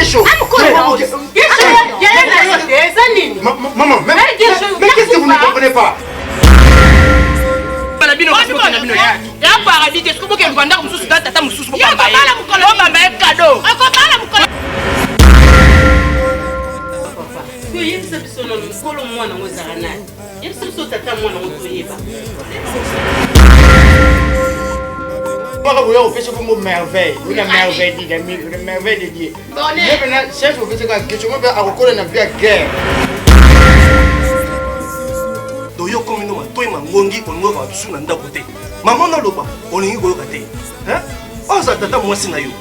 chaud. Maman, mais qu'est-ce que vous ne comprenez pas? Vous faites comme une merveille, une merveille de Dieu. Maintenant, chef, vous faites quelque chose, mais à reconnaître la vie à guerre. Doyo comme nous, toi et ma ngongi, on va voir sous l'anda côté. Maman n'a pas, on est go côté. Hein? Oh, ça tata moi c'est naïo.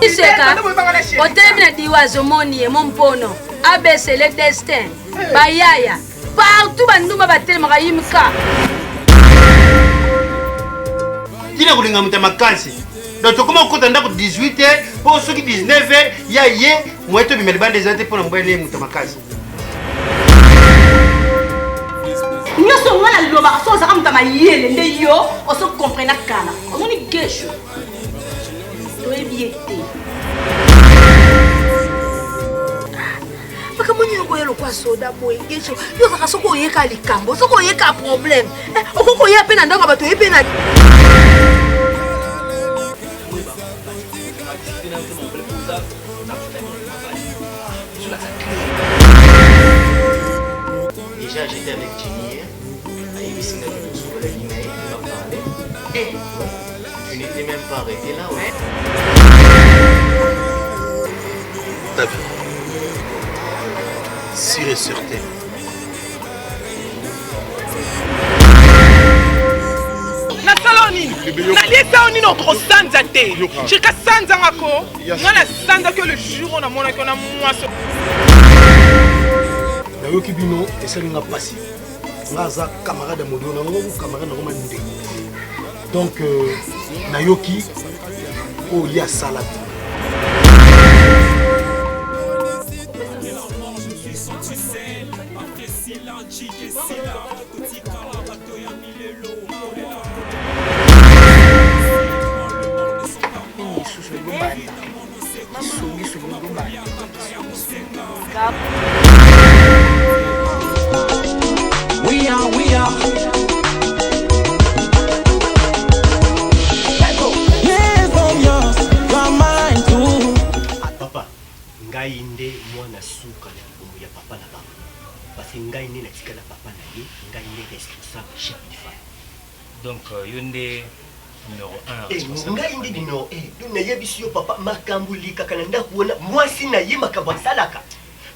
Iseka, otemina diwazo moni e mompono, ABC le destin, bayaya, partout banduma batelema kayimka. Kina kulinga mutema kansi. Donc comment on compte ndako 18h pour ceux qui 19h ya ye mweto bimeliba des années pour mbele mutema kansi. Nyoso ngala loba so za mutama yele nde yo o so comprendre kana. On ni gesho. To ebiete. Makamonyi yoko yelo kwa soda boy gesho. Yo ka soko yeka likambo, soko yeka problème. Okoko ya pena ndanga bato yepena. Déjà j'étais avec Jenny hier, et tu n'étais même pas arrêté là, ouais. T'as vu? Sûr et certain. Nali notre sanza te. Chika sanza ngako. Ngana sanza que le jour on a mona qu'on a moiso. Nayoki bino esalinga pasi. Ngaza camarade modo na ngo camarade na ngomande. Donc nayoki o ya salade. We are. Yes, I'm yours, you're mine too. Papa, ngai nde mwana suka ya bomu ya papa na baba. Parce ngai nde natika na papa na ye, ngai nde responsable chef de famille. Donc yonde numéro 1 ngai nde numéro 1. Donc nayebi yo papa makambuli kaka na ndakuona mwasi na ye makambo salaka.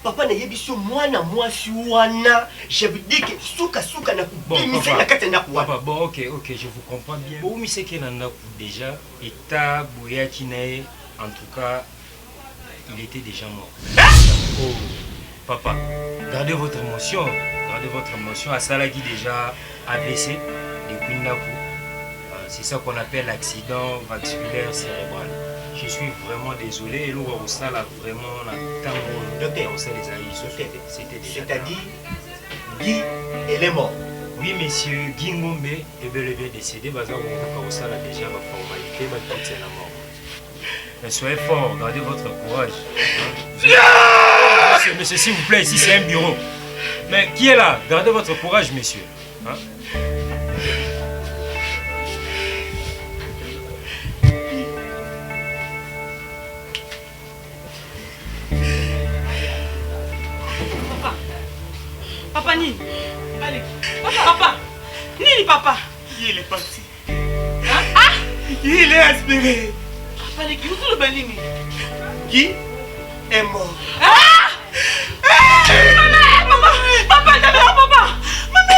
Papa na yebisio mwana mwasi wana, je veux dire que suka na kubimise na kata na kuwa. Papa, bon, ok, je vous comprends bien. Bon, mais c'est qu'il en a déjà, et ta boyakinae, en tout cas, il était déjà mort. Oh, papa, gardez votre émotion, à Salagi déjà AVC, depuis Naku. C'est ça qu'on appelle accident vasculaire cérébral. Je suis vraiment désolé. Et l'eau ça là vraiment la docteur, c'était déjà. C'est-à-dire, Guy, elle est morte. Oui, monsieur Guy Ngombe est bel et bien décédé. Bazar au ça là déjà la formalité, c'est la mort. Mais soyez fort, gardez votre courage. Monsieur, s'il vous plaît, ici c'est un bureau. Mais qui est là? Gardez votre courage, messieurs. Hein? Papa Nini, allez. Papa, Nini papa. Il est parti. Hein? Ah! Il est aspiré. Papa Nini, où est le Benini? Qui est mort? Ah! Maman, papa, papa. Maman,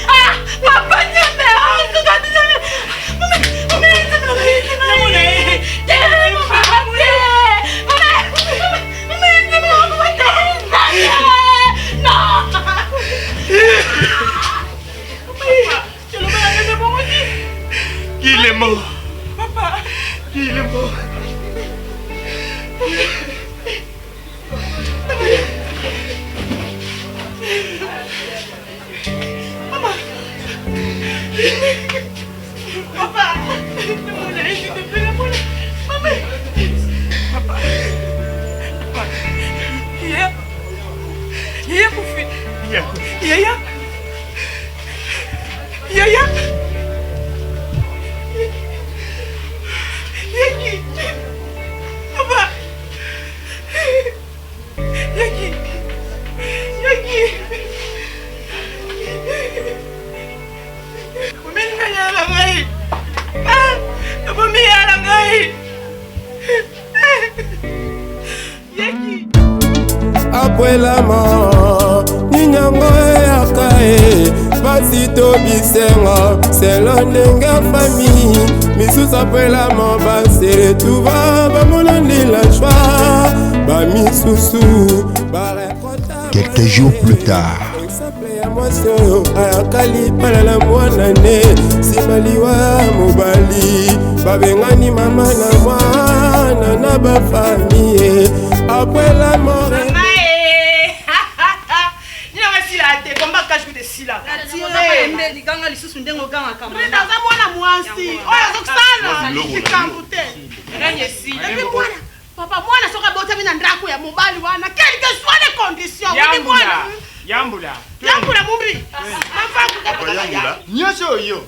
ah! Papa, il est mort. Papa, il est mort. Maman. Papa, Yaya. Yaya. Yaki. Papa. Yaki. Yaki. Umenga yala ngai. Papa mi yala ngai. Yaki. Après la mort, Ninyango et Akae, Basito Bisenga, c'est l'ondenge famille. Missous après la mort, Basere Touva, Bamonandi la joie, Bamissoussou, Barekota. Quelques jours plus tard. Ayakali palala mwanane, Simaliwa Mobali, Babengani mama na mwana na ba famille. Après la mort. Papa, moi, je serai botté dans le drapeau, mobile, quelles que soient les conditions. Yambula. Yambula, Moubri. Nyoso yo.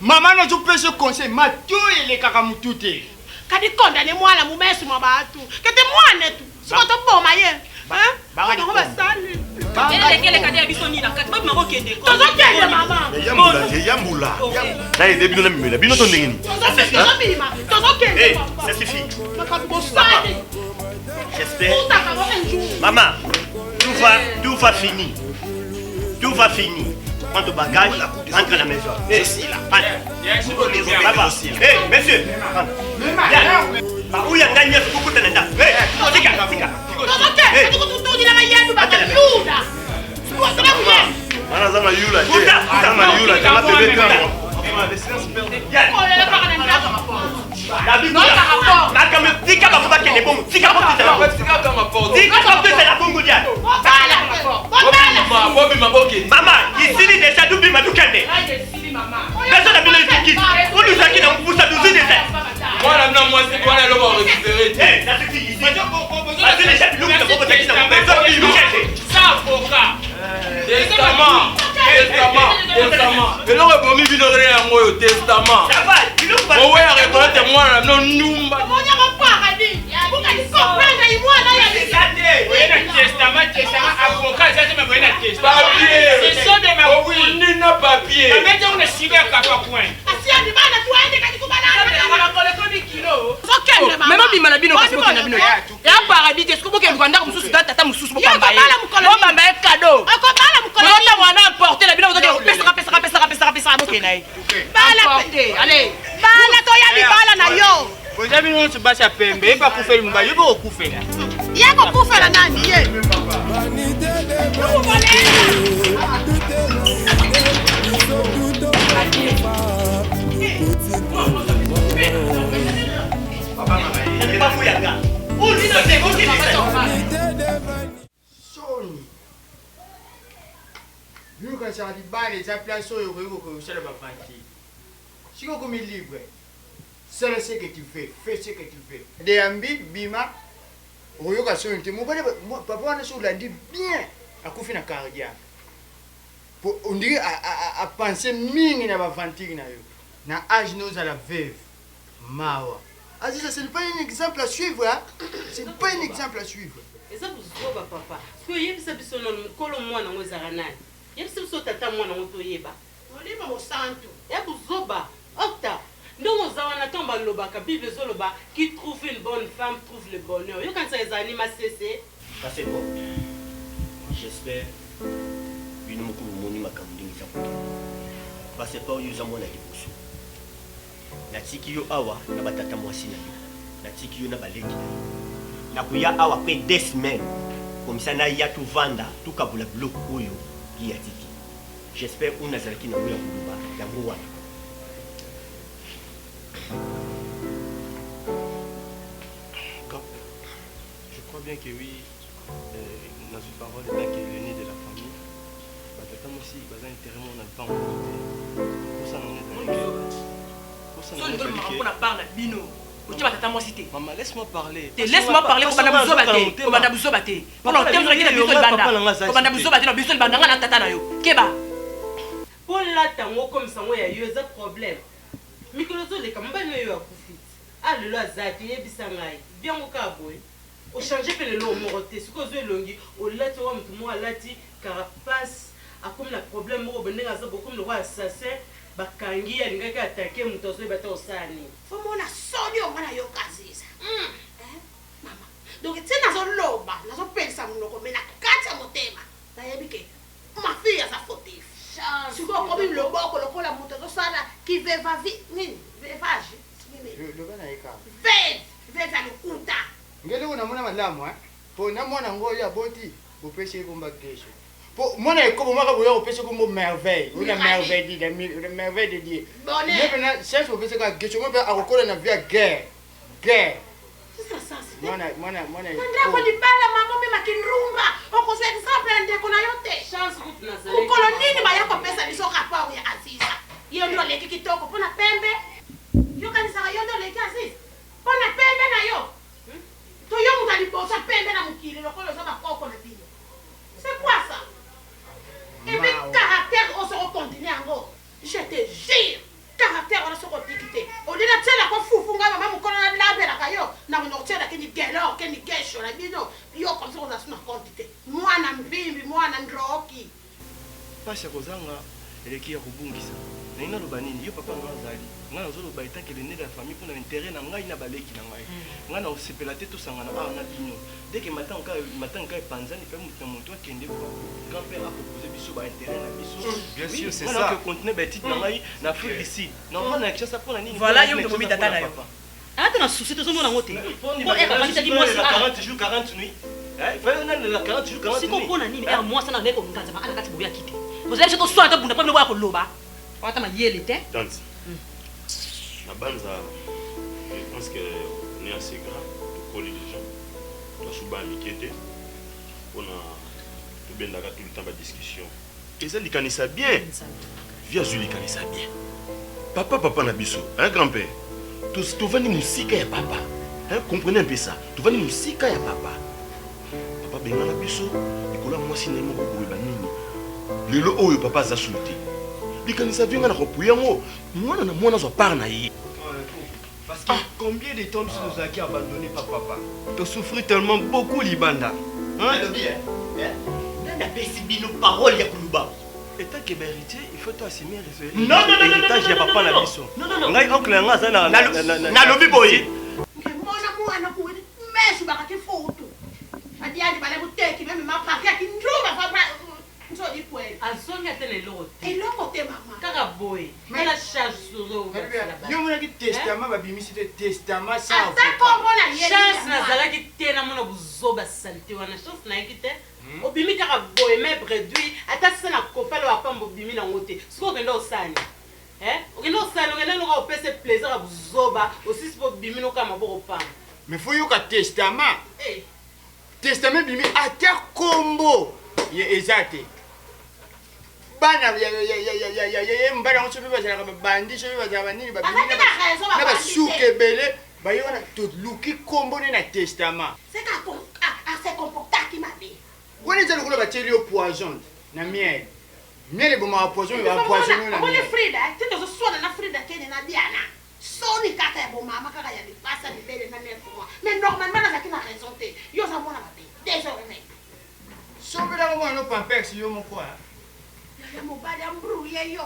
Maman n'a pas ce conseil, ma tout et les kakamoutouté. Quand tu condamnes moi, la moumesse, ma batou. Que t'es moi, net. C'est ton bon maillot. Hein? On va saluer. Elle est cadets à Bissoni, la carte, maman qui est des cons. Maman. Yambula. Là, il est début de la mine. La binoton n'est ça suffit. J'espère. Maman, tout va finir. Tout va finir. Prends ton bagage, rentre à la maison. Ceci là. Hé, monsieur. Où il y a gagné ce coucou de l'État? Hé, tika. Maman, ici il déjà double ma doucane. Personne n'a vu le ski. On nous a dit dans vous ça nous dit déjà. Voilà non moi c'est quoi là on va récupérer. Eh, ça suffit ici. Vas-y déjà nous nous avons voté dans maison il nous cherche. Ça avocat. Testament. Et l'on a promis une oreille à moi au testament. Ça va, il nous va. Ouais, reconnaître moi là non nous. Comment on y a pas dit? Vous allez comprendre moi là il y a des testament avocat ça c'est même un testament. Papier. C'est ça de ma oui, ni na papier. Mais on est signé à 4 points. Asia di bana tu aende kati kubala. Même si je suis un paradis, est-ce que vous avez un tata mususu bamba ye? Bamba un cadeau. Vous avez emporté la bino, vous avez pesa bokena ye. Bala allez. Bala to ya di bala na yo. Vous avez une se basa pembe, pas pour faire mba, yo ko kufa. Yako kufa la nani ye? Vu que ça dit bas les applaudissements et que c'est le bafanti. Si vous êtes libre, c'est ce que tu fais ce que tu fais. Des ambi bima, oyoka so nti mo papa wana so landi bien akufi na cardiaque. Pour on dirait à penser mingi na bafanti na yo. Na âge nous à la veuve. Mawa. Ah, ça c'est pas un exemple à suivre, hein? C'est pas un exemple à suivre. Et ça vous voit, papa. Parce que y a des personnes qui ont moi dans les aranas. Y a des personnes qui ont moi dans les toyeba. On dit pas mon santo. Y a des zoba. Octa. Nous on a tombé le bac. Bible zoloba. Qui trouve une bonne femme trouve le bonheur. Yo quand ça les anime à cesser. Ça c'est bon. J'espère. Une moko moni makamudi ngisakuta. Parce que pas yo zamona liboso. Natiki yo awa na batata mwasi na yo. Natiki yo na baleki na yo. Nakuya awa pe 2 semaines. Comme ça na ya tu vanda, tu kabula bloc oyo qui a tiki. J'espère qu'on a zalaki na oya kuluba ya mwa. Je crois bien que oui, dans une parole, là qui est le nez de la famille, batata mwasi baza intérêt on a pas en côté. Pour ça on est dans on a parlé bino. Tu vas t'attendre moi cité. Maman, laisse-moi parler. Laisse-moi parler, on va nous battre. On va nous battre. Pendant que tu as dit banda. On va nous battre, on besoin banda na tata na yo. Keba. Pour la tango comme ça, moi il y a un problème. Mikolozo le kamba no yo akufit. Ah le azati yebisangai. Bien au kaboy. Au changer pe le lo moroté. Ce que zo longi, au lati wa mtu mo alati carapace. A comme le problème mo benenga za beaucoup le roi assassin. Bakangi alingaki attaquer mutu azoyeba osani fo mona soni omwana yo kazisa mama donc ti nazoloba nazopelisa monoko me na kati ya motema nayebi ke mafi aza fotif sikoyo okomi loboko lokola moto azosala kivevavi nini vevage veve alokuta ngeli unamona malamu po namona ngoyo aboti bopesi ekomba kesho. Pour moi, comme moi, vous avez fait comme merveille. Vous avez merveille de merveille de Dieu. Maintenant, c'est ce que vous faites que je me fais à reconnaître la vie à guerre. Guerre. C'est ça, c'est moi. Ndako ni bala mama mema kinrumba. Oko se exemple ndeko na yote. Chance ku tunazali. Ukolo nini ba yako pesa biso rapport ya Aziza. Yo ndo leki kitoko pona pembe. Yo kanisa yo ndo leki Aziza. Pona pembe na yo. To yo mutali bosa pembe na mukili lokolo za bakoko na bino. C'est quoi ça? Et puis, caractère, on se recontinue en gros. Je te jure, caractère, on se recontinue. On dit la telle, on fout, maman, on a lavé la caillou. Non, on a telle, qui est là, qui est gâché, la bino. Yo, comme ça, on a son quantité. Moi, on a bimbi, moi, on a droki. Pas chez Kozanga, elle est qui a rebondissé. Naina lobanini yo papa ngazali ngana zolo baita ke le né de la famille pour l'intérêt na ngai na baleki na ngai ngana osepela te to sangana na bino dès que matin ka panzani pe mutu akende kwa grand-père a proposé biso ba intérêt na biso bien sûr c'est ça que continuer ba titre na ngai na Afrique ici non na action ça pour na nini voilà yo mobi tata na yo ata na souci to zomona ngote pour era kanisa di moi 40 jours 40 nuits fallait na 40 jours 40 nuits siko pona nini era moi sana ndeko nganza ma ala kati boya kite vous allez to soin to bunda pa mboya ko loba Tante, la banza, je pense qu'on est assez grand pour coller les gens. On a souvent amitié, on a tout le temps de discussion. Et ça, il ça bien. Via Zuli, il ça bien. Papa Nabiso, un grand-père. Tu vas nous musique à papa. Comprenez un peu ça. Tu vas nous musique à papa. Papa Benga Nabiso, il colle moi si n'aime beaucoup de banini. Le lot où papa a sauté. Likanisa vinga na kopuya ngo mwana na mwana zo parna yi parce que combien de temps nous a abandonné papa tu souffres tellement beaucoup libanda hein nanda pesi bino parole ya kuluba état que vérité il faut assumer non héritage ya papa na biso ngai oncle nga za na lobi boye mwana ku mesu bakati foto adiani bale buteki meme mapaka kindruba papa azongi ate leloko te eloko te mama kaka boye ela charge sozo yo monaki testament babimisi te testament chance nazalaki te namona buzoba salite wana chance nayeki te obimi kaka boye me réduit ata sisa na kopale wapamba obimi nango te soki okende osani okende osani okende noka opesa plaisir ya buzoba osisi po obimi noka maboko pamba mais fo yoka testament testament bimi ata kombo eza te bana mbala ngo sope bazalaka babandi sope bazalaka banini na basuka ebele bayona toluki kombo ne na testament ase comportaki mabe wana eza lokola batieli yo poison na miel miel ebomaka poison bapoisonne na miel frida titozoswana na frida kene na diana soni kaka ya bomama kaka ya lipasa libele na 9 mois mais normalement nazalaki na raison te yo oza mwana mabe désormais sobelaka mwana no pampex yo moko ya mobali ambrouye yo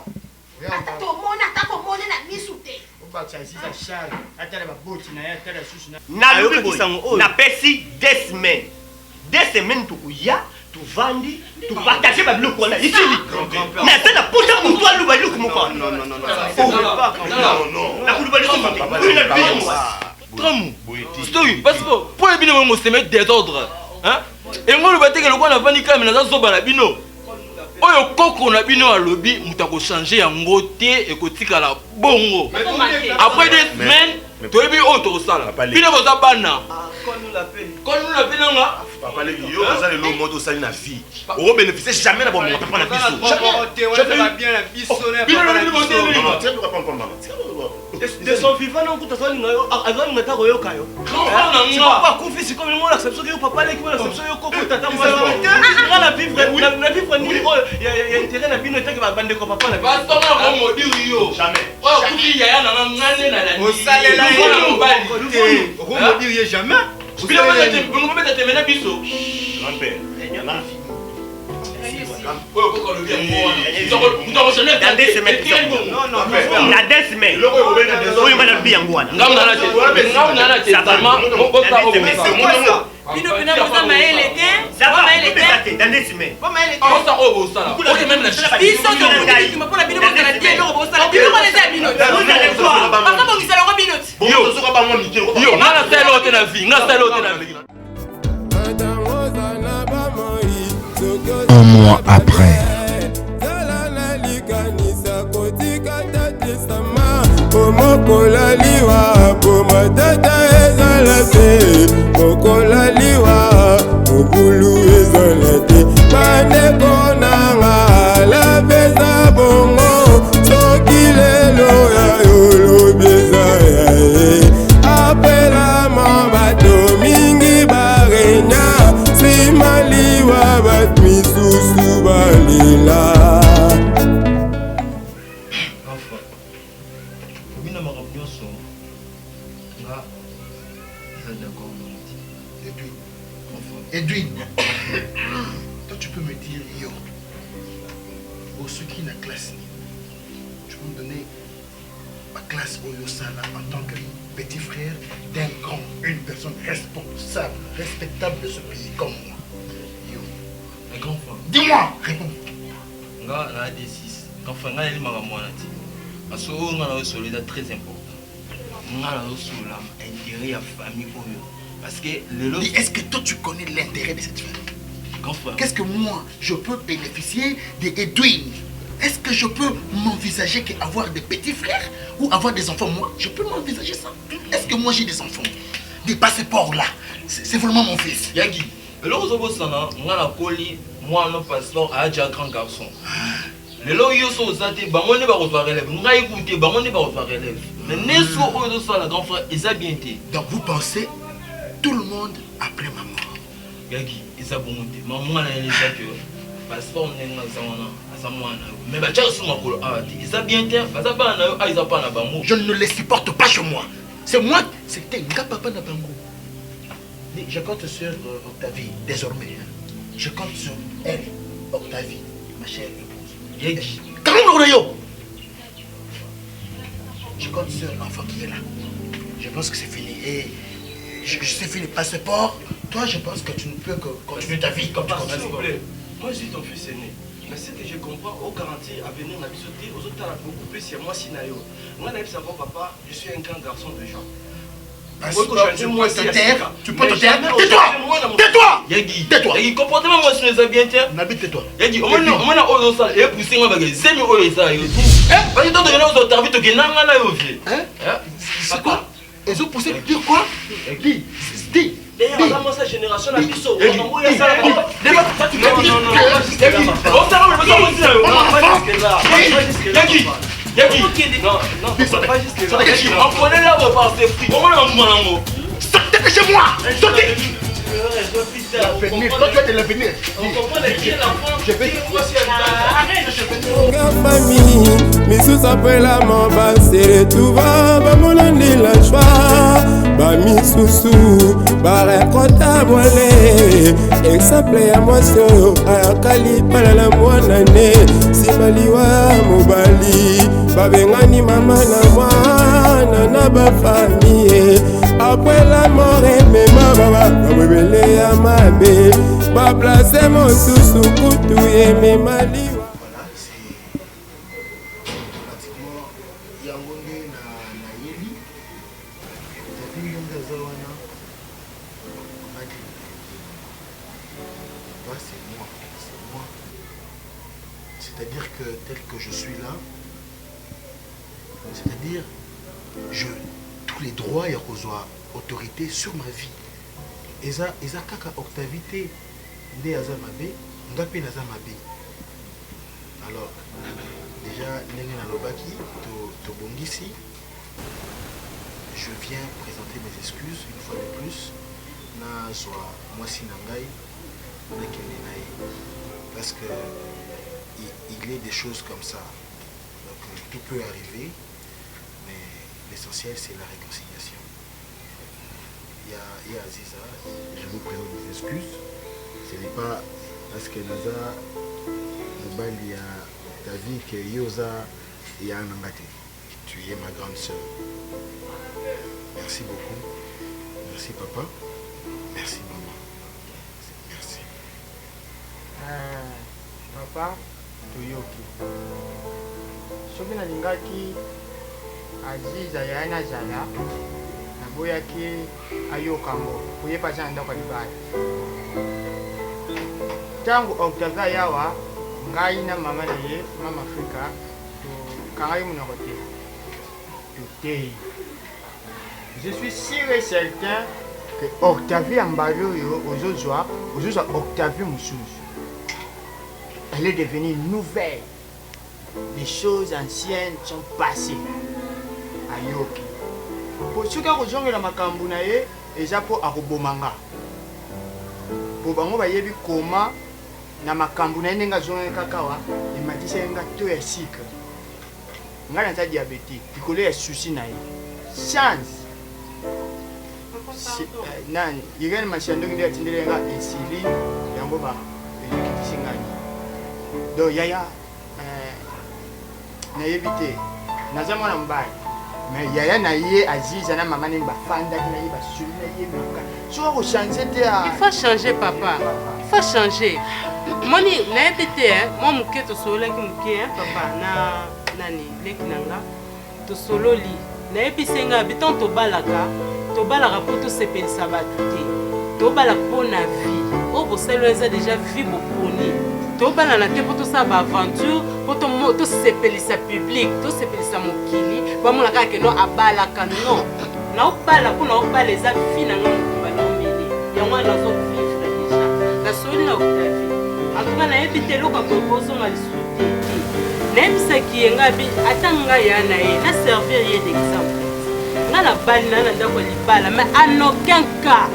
ata tomona ata komona na misu te obakisa sisa charle atala baboti na ye atala susu na pesi 2 semaines tukuya tuvandi tupartage babiloko wana isili na tena puta mutu aluba biloko moko nakuluba Story, parce que pour les bino, on se met désordre. Et moi, le bâtiment, le coin a vandi quand même dans un la bino. Oyo koko na bino à lobby, mutako changer en goté et kotika la bongo. Après 2 semaines, tu es bien autre sala. Bino vous abana. Quand nous l'appelle nga. Papa les yo, vous allez le moto sali na vie. On bénéficier jamais na bon papa na biso. Jamais. Bien la biso na papa na biso. Non, tu ne peux pas comprendre. de son vivant non kuta zali ngayo azali ngata koyo kayo pas confier c'est comme moi l'acception que papa leki moi l'acception yo koko tata moi na vivre ni ya intérêt na bino etake ba bande ko papa na ba tonga ko modiri yo jamais oh kuti ya na ngane na la au salela yo ko modiri jamais bila meta te mena biso grand-père Un mois après. Edwin, toi tu peux me dire, yo, au ceux qui na classe, tu peux me donner ma classe au Yosala en tant que petit frère d'un grand, une personne responsable, respectable de ce pays comme moi. Yo. Un grand frère. Dis-moi, réponds. Nga na D6. Quand frère nga yeli manga mwana ti. Parce que nga na solida très important. Nga na sola intérêt ya famille oyo. Parce que est-ce que toi tu connais l'intérêt de cette famille? Qu'est-ce que moi je peux bénéficier d'Edwin? Est-ce que je peux m'envisager qu'avoir des petits frères ou avoir des enfants? Moi, je peux m'envisager ça. Est-ce que moi j'ai des enfants? Des passeports là, c'est vraiment mon fils. Yagi, alors Zobosana, moi la coli, moi non passeport à un grand garçon. Le lot yoso zate, bamone ba revoir élève. Nga écouté, bamone ba revoir élève. Mais neso oyo so la grand frère, ils a bien été. Donc vous pensez tout le monde après ma mort? Yagi, ils a bon monté. Maman a dit que passeport n'est pas ça mais bah tiens sur ma colo ils a bien été. Bah ça pas na ils a pas na bango. Je ne les supporte pas chez moi. C'est moi, c'était nga papa na bango. Je compte sur Octavie désormais. Je compte sur elle, Octavie, ma chère épouse. Yagi. Comment yo? Je compte sur l'enfant qui est là. Je pense que c'est fini. Et je sais fini le passeport. Toi, je pense que tu ne peux que continuer ta vie comme tu continues. S'il vous plaît. Moi, je suis ton fils aîné. Mais ce que je comprends, au garantie à venir à bisoter, aux autres, beaucoup plus, c'est moi, Sinayo. Moi, je sais papa, je suis un grand garçon de gens. Tu peux te taire. Tais-toi. Tais-toi. Yagi. Tais-toi. Yagi, comportement, moi, je suis bien, tiens. N'habite tais-toi. Yagi, on m'a au sol et poussé ma baguette. C'est mieux, ça. Parce que toi, tu as aux tarbites, tu as un c'est quoi? Ils ont poussé dire quoi? Dis. D'ailleurs, dans sa génération, la biso, on a ça. On connaît là, on va faire free. On va sortez de chez moi. Sortez. L'avenir, toi tu as de l'avenir. famille misusu apela mabasele tuva bamonani la joie bamisusu barekota bwale exemple ya mwasi oyo ayakali mpana na mwana ne simaliwa mobali babengani mama na mwana na bafamie après la mort emema baba babwebele ya mabe baplace mosusu kutu emema liwa. C'est-à-dire que tel que je suis là, c'est-à-dire tous les droits et autorité sur ma vie. Eza kaka Octavité nde aza mabe, ngapi naza mabe. Alors déjà ndenge na lobaki to bongisi Je viens présenter mes excuses une fois de plus. Na soit moi sinangai, parce que il est des choses comme ça. Donc tout peut arriver, mais l'essentiel c'est la réconciliation. Il y a Aziza, je vous présente des excuses. Ce n'est pas parce que Naza Mobali a ta vie que Yosa et Anangate. Tu es ma grande sœur. Merci beaucoup. Merci papa. Merci maman. Merci. Papa, toyoki. Soki nalingaki Aziza ya na zala. Naboyaki ayokango. Kuyepa sana ndako libaya. Tangu Octavia yawa ngai na mama na ye, mama Afrika, to kangai munoko te. Toutei. Je suis sûr et certain que Octavie Ambalo aujourd'hui Octavie Moussous. Elle est devenue nouvelle. Les choses anciennes sont passées. Ayoki. Pour ceux qui ont la makambu na ye, eza po akobomanga. Pour bango bayebi koma na makambu na nenga zonga kakawa, ematisa nga to ya sika. Nga na diabétique, pikolo ya souci na ye. Chance. Nani yigani mashandongi ndio atindele nga esili yango ba ekisingani do yaya na yebite naza mwana mbaye mais yaya na ye Aziza na mama ni bafanda na ye basuli na ye maka so ko changer te il faut changer papa il faut changer moni na yebite moi muke to solo ki muke papa na nani leki nanga to solo li na yebisenga biton to balaka tobalaka po tosepelisa bato te tobalaka mpo na vie oyo bosalo eza déjà vie boponi tobalana te mpo tosala baaventure mpo tosepelisa public tosepelisa mokili bamona kaka keno abalaka non naobala mpo naobala eza vie na nga mokumba naomeli yango wana nazovivre déjà nasoli na Octavie antuka nayebi te eloko akozonga lisusu te nayebisaki ye ngabi ata ngai ya na ye na servir ye d'exemple. Nga na bali na ndako libala mais en aucun cas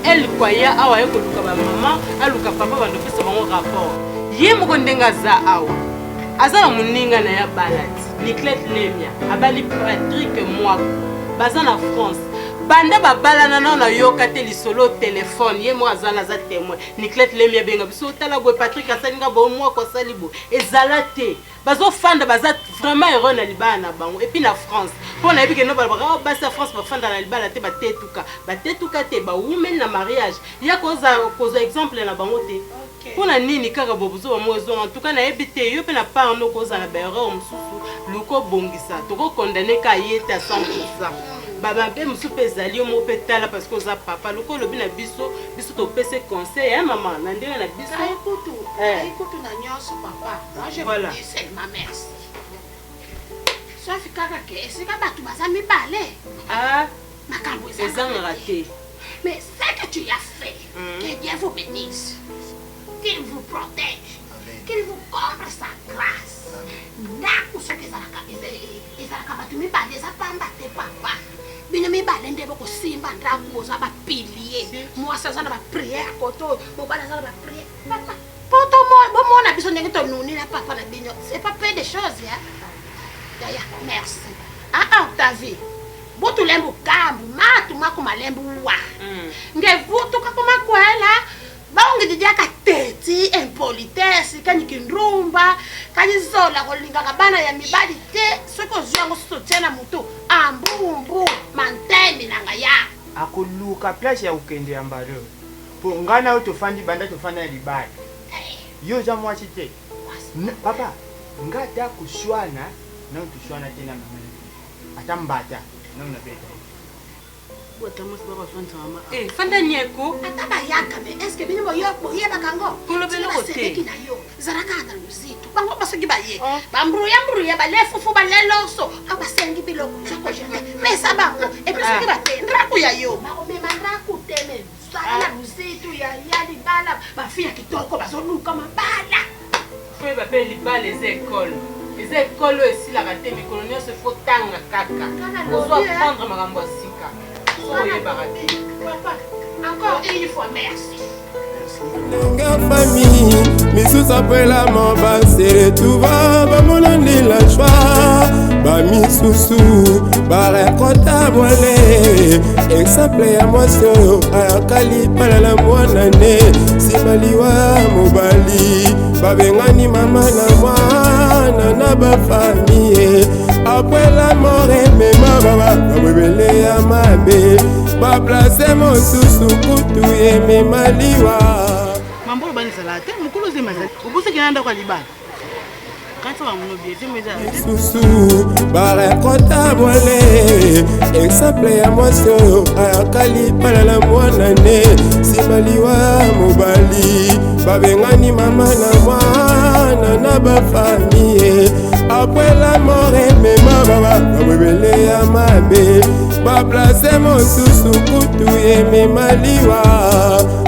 elle croyait awa yeko luka ba maman aluka papa bando pesa bango rapport ye moko ndenga za awa azala muninga na ya balati Niclette Lemia abali Patrick Mwako baza na France banda babalana na yoka te lisolo téléphone ye mo azala za témoin Niclette Lemia benga biso tala boy Patrick asalinga bo Mwako salibo ezala te bazo fanda baza vraiment heureux na libala na bango et puis na France pour na ebike no balabara basa France ba fanda na libala te batetuka te ba women na mariage ya koza exemple na bango te pour na nini kaka bobuzo ba mozo en tout cas na ebite yo pe na part no koza na ba erreur mususu luko bongisa to ko condamner ka yete à 100%. Baba be musu pe zali mo pe tala parce que za papa luko lobi na biso to pese conseil hein maman na ndela na biso écoute na nyonso papa moi je voilà c'est ma mère sauf kaka ke c'est ka batu baza mibale makambo ezanga raté mais ce que tu as fait que Dieu vous bénisse qu'il vous protège qu'il vous comble sa grâce ndaku soki ezalaka batu mibale eza pamba te papa bino mibale nde bokosimba ndaku boza bapilie mwasi aza na bapriere koto mobali aza na bapriere papa poto bomona biso ndenge tonuni na papa na bino c'est pas peu de choses yaya merci Octavie botulembu kambu matu mako malembu wa ngevutuka kumakwela baongididiaka teti impolitesse kanyikindrumba kanyizola kolingaka bana ya mibali te soki ozwi yango sotiena motu ambumbu mantemi nanga ya akoluka place ya kokende ya mbalo mpo ngai na yo tofandi banda tofanda na libali yo oza mwasi te papa ngai ata koswana nao toswana te na mama ata mbata nao na beta fanda nieko ata bayaka me eske bino boyebaka ngo kolobeloko te zalaka na luzito bango basoki baye bambruya balefufu baleloso abasengi biloko sokojete mesa bango epesoki bate ndraku ya yo bakomema ndraku te me zala na luzito ya libala bafi ya kitoko bazoluka mabala foye bape libala eza ekole eza ekolo esilaka te mikolo nyonso fo tanga kaka ozwa prendre makambo ya sika so oyebaka te. Papa, encore une fois, merci. Lenga famille, misusu apelama basele tuva bamonani la joie bamisusu barekota bwale exemple ya mwasi oyo ayakali mpana na mwana ne simaliwa mobali babengani mama na mwana na bafamie apres la mort emema baba bamwebele ya mabe baplace mosusu kutu ememaliwa Mambo banizala te mukulu zemazali ubuse kinanda kwa libala kanso bamunobi zemeza susu barekota bwale exemple ya mwasi oyo ayakali mpana na mwana ne simaliwa mobali babengani mama na mwana na bafamie apres la mort emema baba bamwebele ya mabe baplace mosusu kutu ememaliwa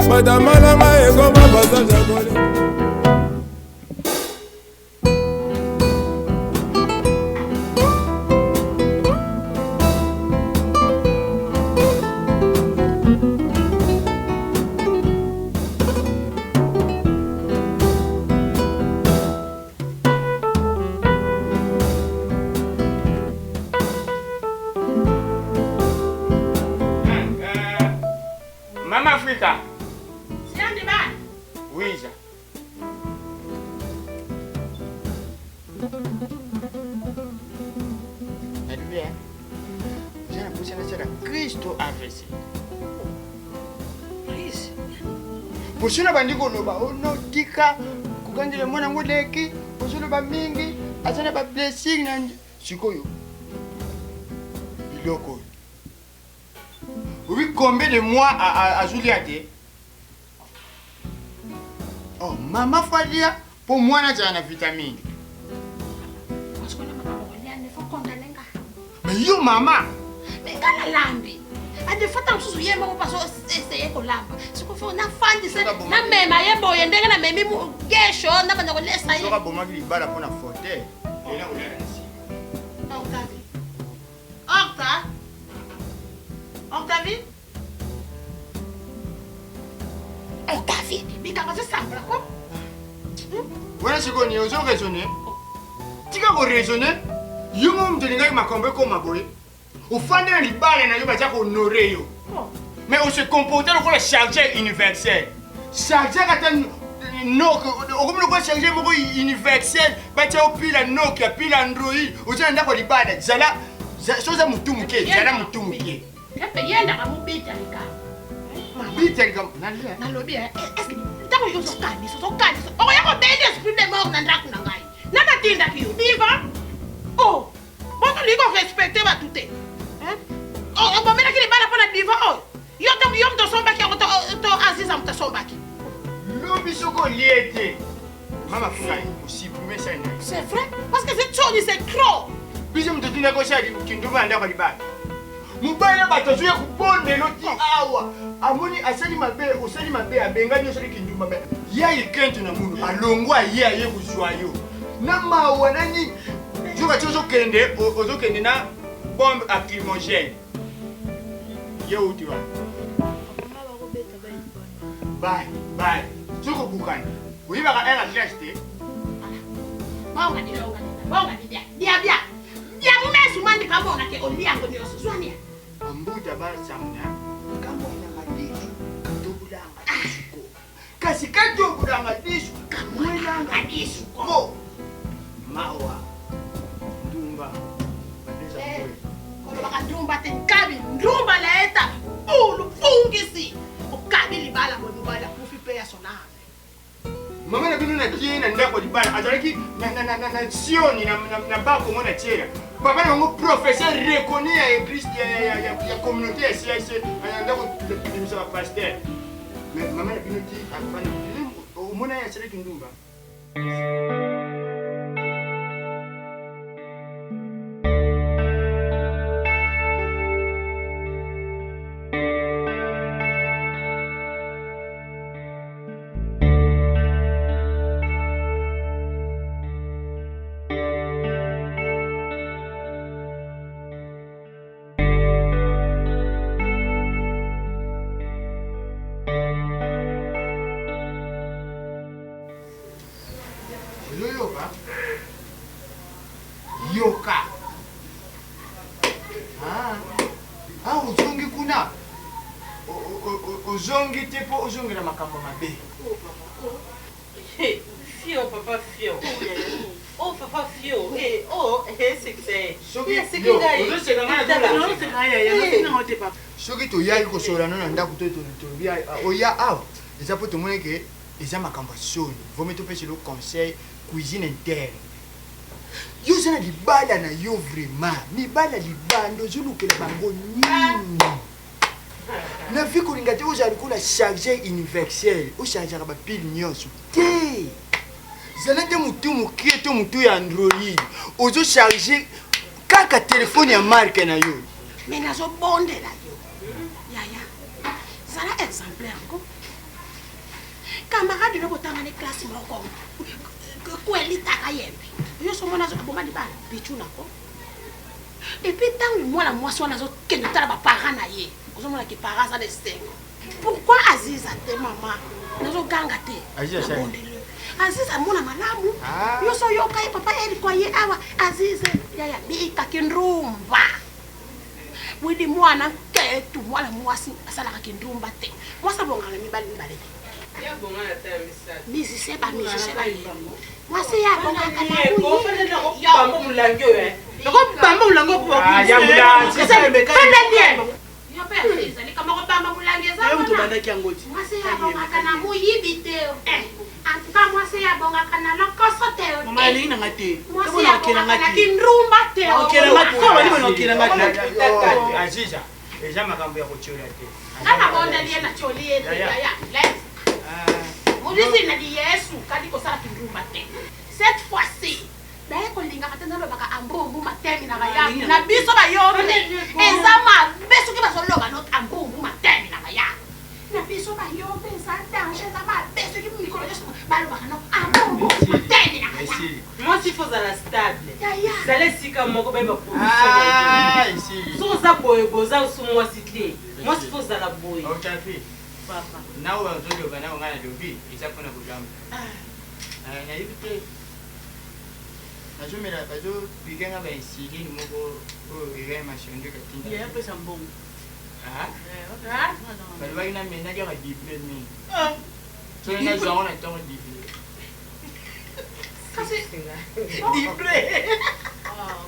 badamalanga ekoma bazajakole. Maman Africa. C'est un débat. Oui, ça. Alléluia. J'ai l'impression que c'est la Christo AVC. Christ. Poshona bandiko loba ono tika kugandile mwana ngoleki poshona ba mingi azana ba blessing na sikoyo. Iloko. Oui, combien de mois à Juliette? Oh, maman Fadia, pour moi, on a une vitamine. Mais yo, maman! Mais quand la lambe, à des fois, tu as souillé, mais on passe essayer de lambe. Ce qu'on fait, on a fan de ça. Na même, aïe, boy, on a même gâché, on a pas de laisser ça. Tu auras bon mari, bala pour la faute. Et là, on est ici. Octavie? Octavie, mais comment ça semble quoi? Voilà ce qu'on est, on a raisonné. Tu vas raisonner? Yo mom te linga makombe comme boy. Au fond de l'ibale na yo ba jako honorer yo. Mais on se comporter comme le chargeur universel. Chargeur attend no comme le quoi chargeur moko universel ba tya pile Nokia pile Android. O tya ndako libale zala soza mutu muke zala mutu muke. Yenda ka mubita lika. Mabita lika na lobi est-ce que ndako yo sokani sokani. O ya ko bende esprit de mort na ndako na ngai. Na batinda kiyo. Diva. Oh, bon liko respecter ba tuté. Hein? Oh, bon mena kile bala pona diva oh. Yo to somba ki to Aziza mta somba ki. Lobi soko liete. Mama fly, possible mais ça n'est. C'est vrai parce que c'est Tony c'est trop. Biso mto tinda ko shadi kinduba ndako libale. Mubaya batozuye kubonde loti awa. Amoni asali mabe, osali mabe abenga nyo sali kinduma be. Ya ikentu na munu alongwa ye aye kuzwayo. Na mawa nani Joka chozo kende, ozo kende na bombe lacrymogène. Ye uti wa. Bye. Choko bukani. Uiba ka era clash te. Bonga dia. Dia mumesu mandi kabona ke oliango ni osuzwania. Ambuta ba samna. Kamo ina madishu. Katobulanga dishu. Kasi katobulanga dishu. Kamwelanga dishu ko. Mawa. Ndumba tenkabi ndumba laeta ulu fungisi ukabi libala mbala kufipe ya soname mama na binu na kiena ndako libala azalaki na sioni na bako mona tiera papa na ngo professeur reconnu ya église ya communauté ya CIC ndako de sa pasteur mais mama na binu ti afana mona ya seleki ndumba. ozongi kuna ozongi te mpo ozongela makambo mabe. Fio, papa, fio. Oh, papa, fio. Oh, c'est que c'est. Soki toyaki kosola no na ndako to tolobi oya awa eza mpo tomoni ke eza makambo ya soni vomi topesa lo conseil cuisine interne yo oza na libala na yo vraiment mibala libanda ozolukela bango nini na vi kolinga te ozala lokola charger universel ochargaka bapile nyonso te zala nde motu mokie to motu ya android ozocharge kaka telefone ya marke na yo me nazobondela yo yaya zala exemplaire ko camarade no botanga ne classe moko kwelitaka yembe yo somona azoboma libala bichuna ko epuis ntango mwana mwasi wana azokende tala baparent na ye ozomona ke parent aza desengo pourquoi aziza te mama nazoganga te aziza mona malamu yoso yoka ye papa elikwa ye awa azize yaya bikaki ndumba widi mwana ketu mwana mwasi asalaka kindumba te mwasi abongana mibali mibale te misise ba ye mwasi ya bongaka na bamba mulangi oyo nako bamba mulangi opo yo pe aziza likama ko bamba mulangi eza mwasi ya bongaka na muyibi te antuka mwasi ya bongaka na lokoso te mama alingi nanga te mwasi ya bongaka na kindumba te aziza eza makambo ya kochola te ana bondelie na cholie te yaya modisi na di yesu kadi kosala kindumba te cette fois-ci naye kolingaka te nalobaka ambumbu matemi na bayamu na biso bayombe eza mabe soki bazoloba not ambumbu matemi na bayamu na biso bayombe eza danger eza mabe soki mikolo nyonso balobaka no ambumbu matemi na bayamu mwasi fo zala stable zala esika moko bayeba ici soki oza boye boza osu mwasi te mwasi fo zala boye papa nawe ozoloba nawe nga na lobi eza mpona kolamba nayebi te nazomela bazopikenga bainsuline moko oyo eza mashondo katindapesa mbongo balobaki naliaka dible mingi soki nazwango na ntongo dible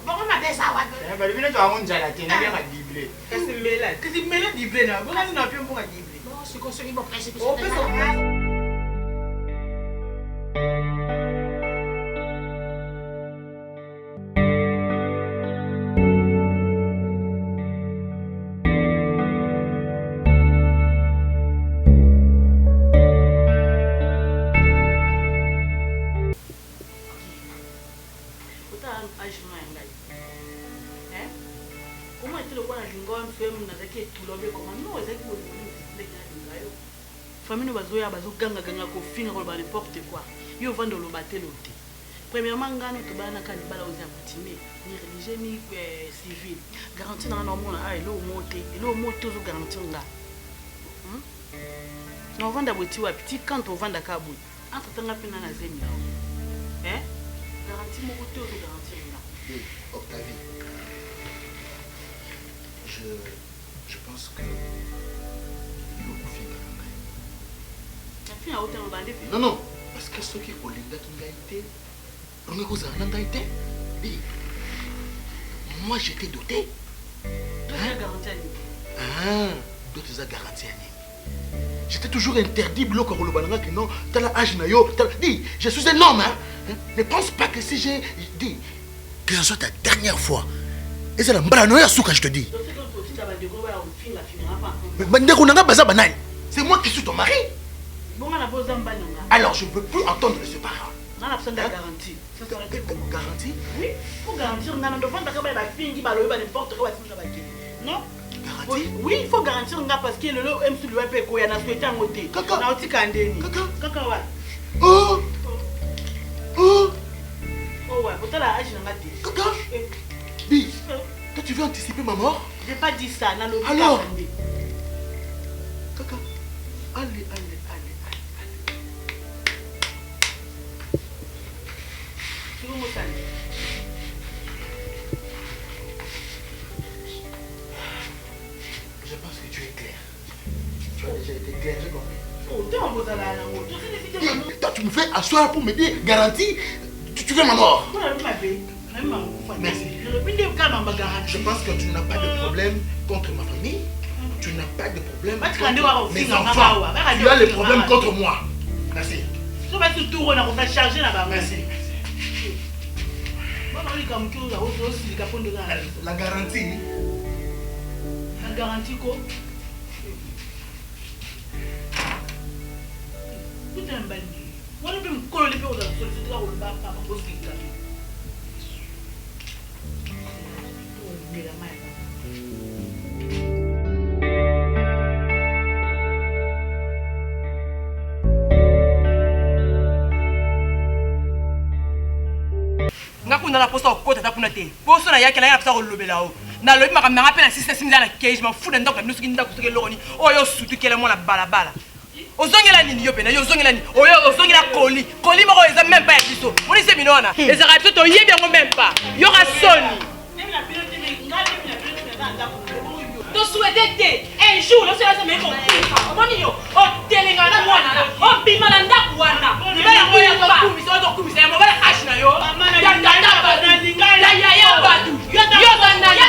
bongo mabesa wapi balobi nazwango nzala te naliaka dible kasi mela dible na bonga nina pe mponga dible sikosoki bopesi famille bazoya bazogangaganga kofinga koloba n'importe quoi yo vanda oloba te lo te premièrement ngano tobanaka libala oza coutumier ni religieux ni civil garantie nanga naomona elo omo te ozogarantir nga na ovanda boti wapi ti quand ovanda ka boye entretanga mpe na zemi yao garantie moko te ozogarantir nga Octavie, je pense que non, non, parce que ceux qui ont l'ingéniosité, moi j'étais doté. D'autres ont garanti. J'étais toujours interdit, que non, t'as l'âge, je suis un homme. Ne pense pas que si j'ai dit que ce soit ta dernière fois. Et c'est la mbranoya souka, je te dis. C'est moi qui suis ton mari. Alors je ne peux plus entendre ce parole. On a besoin de garantie. Garantie? Oui, pour garantir. On a besoin de n'importe quoi. Non? Garantie? Oui, il faut garantir parce que le lot aime sur le web et il y a un souhaité en côté. Kaka. Kaka. Oh! Oh! Oh ouais, pour la âge, Kaka. Bi, toi tu veux anticiper ma mort? Je n'ai pas dit ça. Alors? Kaka, allez. pense que tu es clair. Tu as déjà été clair, j'ai compris. Toi, tu me fais asseoir pour me dire garantie. Tu veux ma mort. Merci. Je pense que tu n'as pas de problème contre ma famille. Tu n'as pas de problème contre mes enfants. Tu as le problème contre moi. Merci. Merci. La garantie. La garantie quoi? Tout est un bandit. On peut me coller les choses sur le travail de papa pour ce qu'il a fait. Ngakunda la posta okota ta kuna te. Poso na yake na ya psa ko lobela o. Na lobi makambe nga pe na sister simza na cage ma fuda ndako na misuki ndako soke loni. Oyo sutu kele mo na balabala. Ozongela nini yo pena yo ozongela nini? Oyo ozongela koli. Koli moko eza même pas ya biso. Moni se binona. Eza ka to yebi yango même pas. Yo ka soni. To souhaiter un jour, le seul mais qu'on moni yo. O telenga na mwana na. O bima na ndako wana. Bala ko ya to kumisa o to kumisa ya mo bala cash na yo. Ya tata ba ninga ya badu. Yo na ya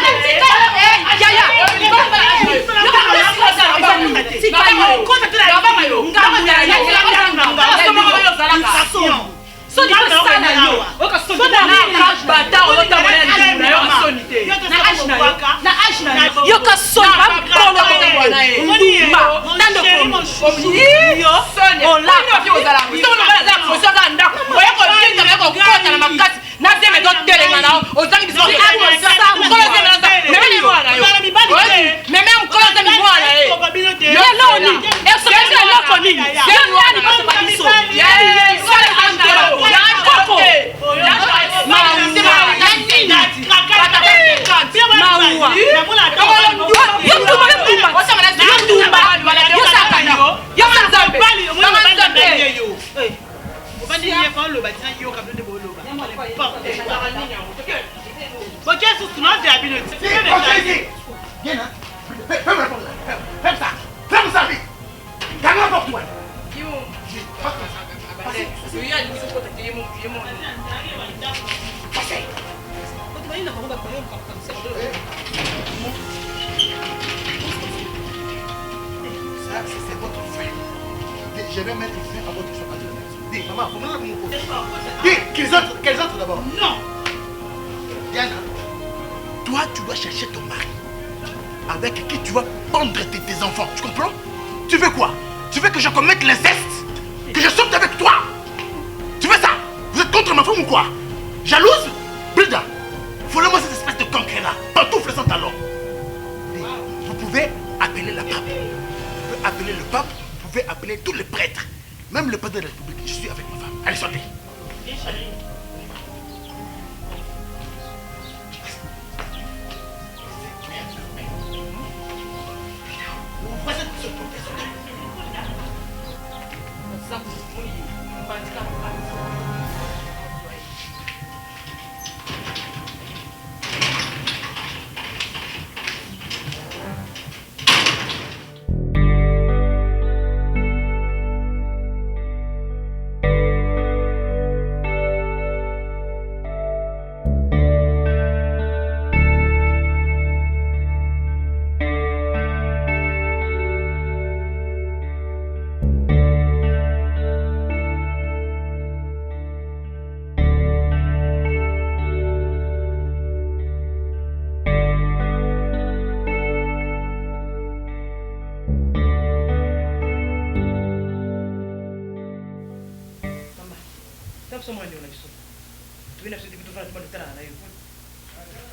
Je vais mettre fin à votre choix. Dis, maman, comment vous me posez? Dis, qu'elles entrent d'abord. Non. Diana, toi, tu dois chercher ton mari avec qui tu vas pendre tes enfants. Tu comprends? Tu veux quoi? Tu veux que je commette l'inceste? Que je sorte avec toi? Tu veux ça? Vous êtes contre ma femme ou quoi? Jalouse? Brida, follow-moi cette espèce de concret-là. Pantoufle sans talon. Vous pouvez appeler la pape. Vous pouvez appeler le pape. Vous pouvez appeler tous les prêtres. Même le président de la République. Je suis avec ma femme. Allez, sortez.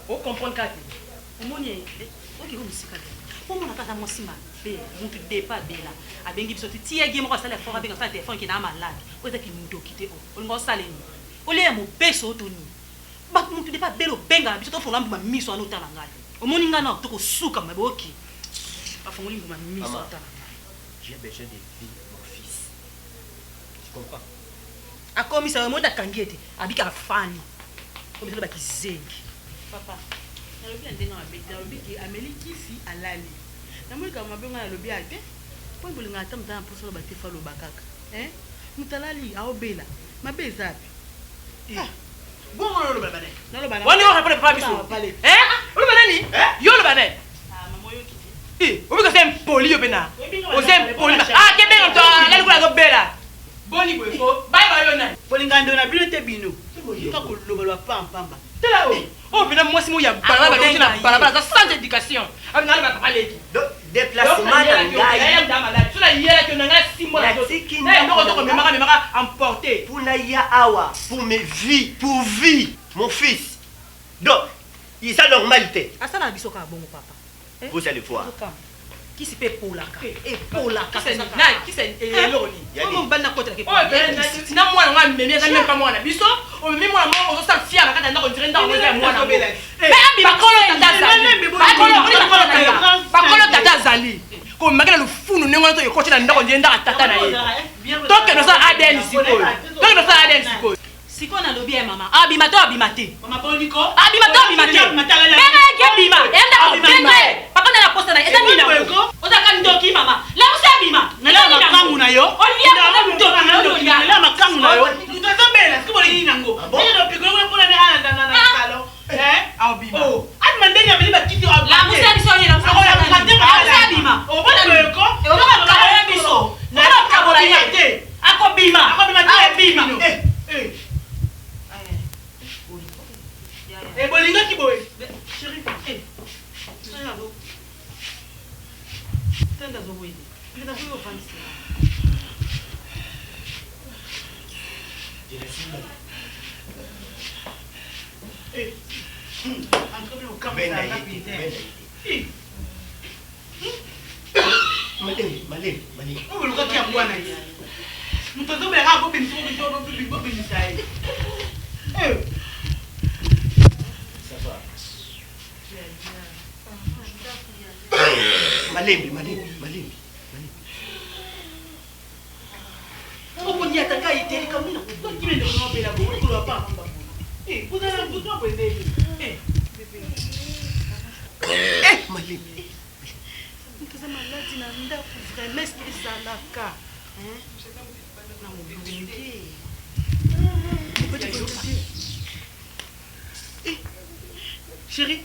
O comprendre kati. Omoni oki ko musika. Omona kaka mosima be mutu depa bela. Abengi biso tiye gi moko sala fora benga sa téléphone ki na malade. Oza ki mundo kite o. Ngo sala ni. Ole mo beso to ni. Ba mutu depa belo benga biso to fona mbuma miso ano tala ngai. Omoni ngana to ko suka maboki. Ba fongoli mbuma miso tala. J'ai besoin de vie mon fils. Tu comprends? Akomisa mo da kangiete abika fani. Comme ça ba kizengi. Papa, na lobi ndenga mabeta lobi ki ameli kisi alali. namoni kaka mabe ngai alobi ate po bolinga ata mutala na poso loba te fa loba kaka mutalali aobela mabe eza api bongo oloba bane wani oka pale papa biso oloba nani yo oloba nani obika se mpoli yo pena oze mpoli kebenga mto alali kula azobela boni bwefo bayiba yo nani bolinga ndo na bino te bino ka koloba lwa pampamba tela o pena mwasi mo ya balabala bakoti na balabala za sans éducation abi nali bakapa leki déplacement na ngai sona yela kyo na ngai 6 mois na natiki ndoko toko memaka emporté puna ya awa pour mes vies pour vie mon fils donc il ça normalité asala biso ka bongo papa vous allez voir qui se fait pour la carte et pour la carte qui c'est eloni comment bana kota ke na mwana nga memi eza même pas mwana biso o memi mwana mo o sa fia na kata ndako ndire ndako mwana mwana mais abi bakolo tata zali bakolo tata zali ko makela lufunu nengo to yekoche na ndako ndire ndaka tata na ye donc no sa ADN sikoyo donc no sa ADN sikoyo siko na lobi ya mama abimate abimate mama boniko abimate benga yake bima enda benga papa na posta na eza mina oza ka ndoki mama la musa bima ngala makangu na yo olia na ndoki na yo ngala makangu na yo tutazobela siko boli nango ndio pikolo kwa pona ni ana na salo abima oh ati mandeni ya biliba kiti wa la musa biso ni la musa bima o bona boniko o bona ka biso na ka bola ye akobima bima bolinga ki boy chérie ça do tenda zo boy nda zo fancy encore le camp ça la pite Malé. On le qui a bwana. Nous te donnons un peu de temps Malembe. Opo ni ataka iteli kamuna. Kile ndio unapenda kwa pa. Kuna mtu hapo ndani. Malembe. Mtazama lati na ndafu vraiment ezalaka. Na mubingi. Chérie.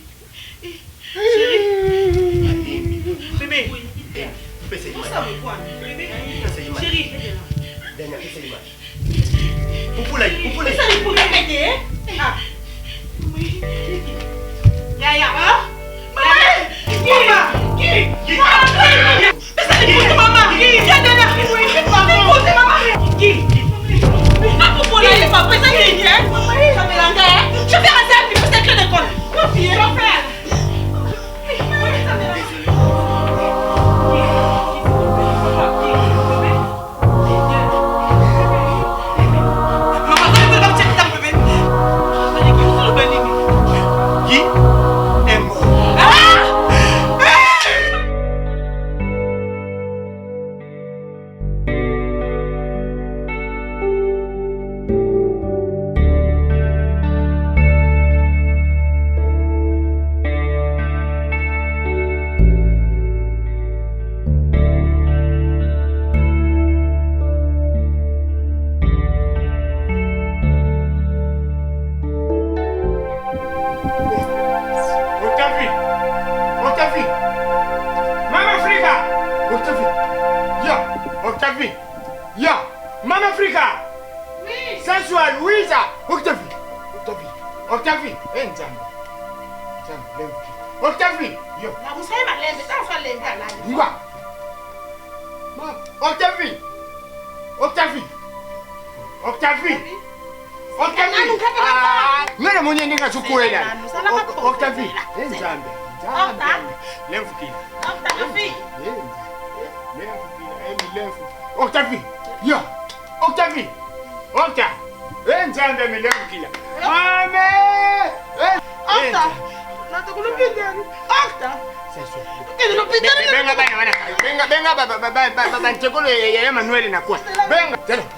Bébé. Chérie. Poupou ça les poupées pété. Ya. Maman. Qui? Mais ça les poupées maman. Viens de là. Qui? Ah poupou là, il va pas ça qui vient. Ça me langue. Je vais rester à puis c'est que l'école. Mon fille, mon frère.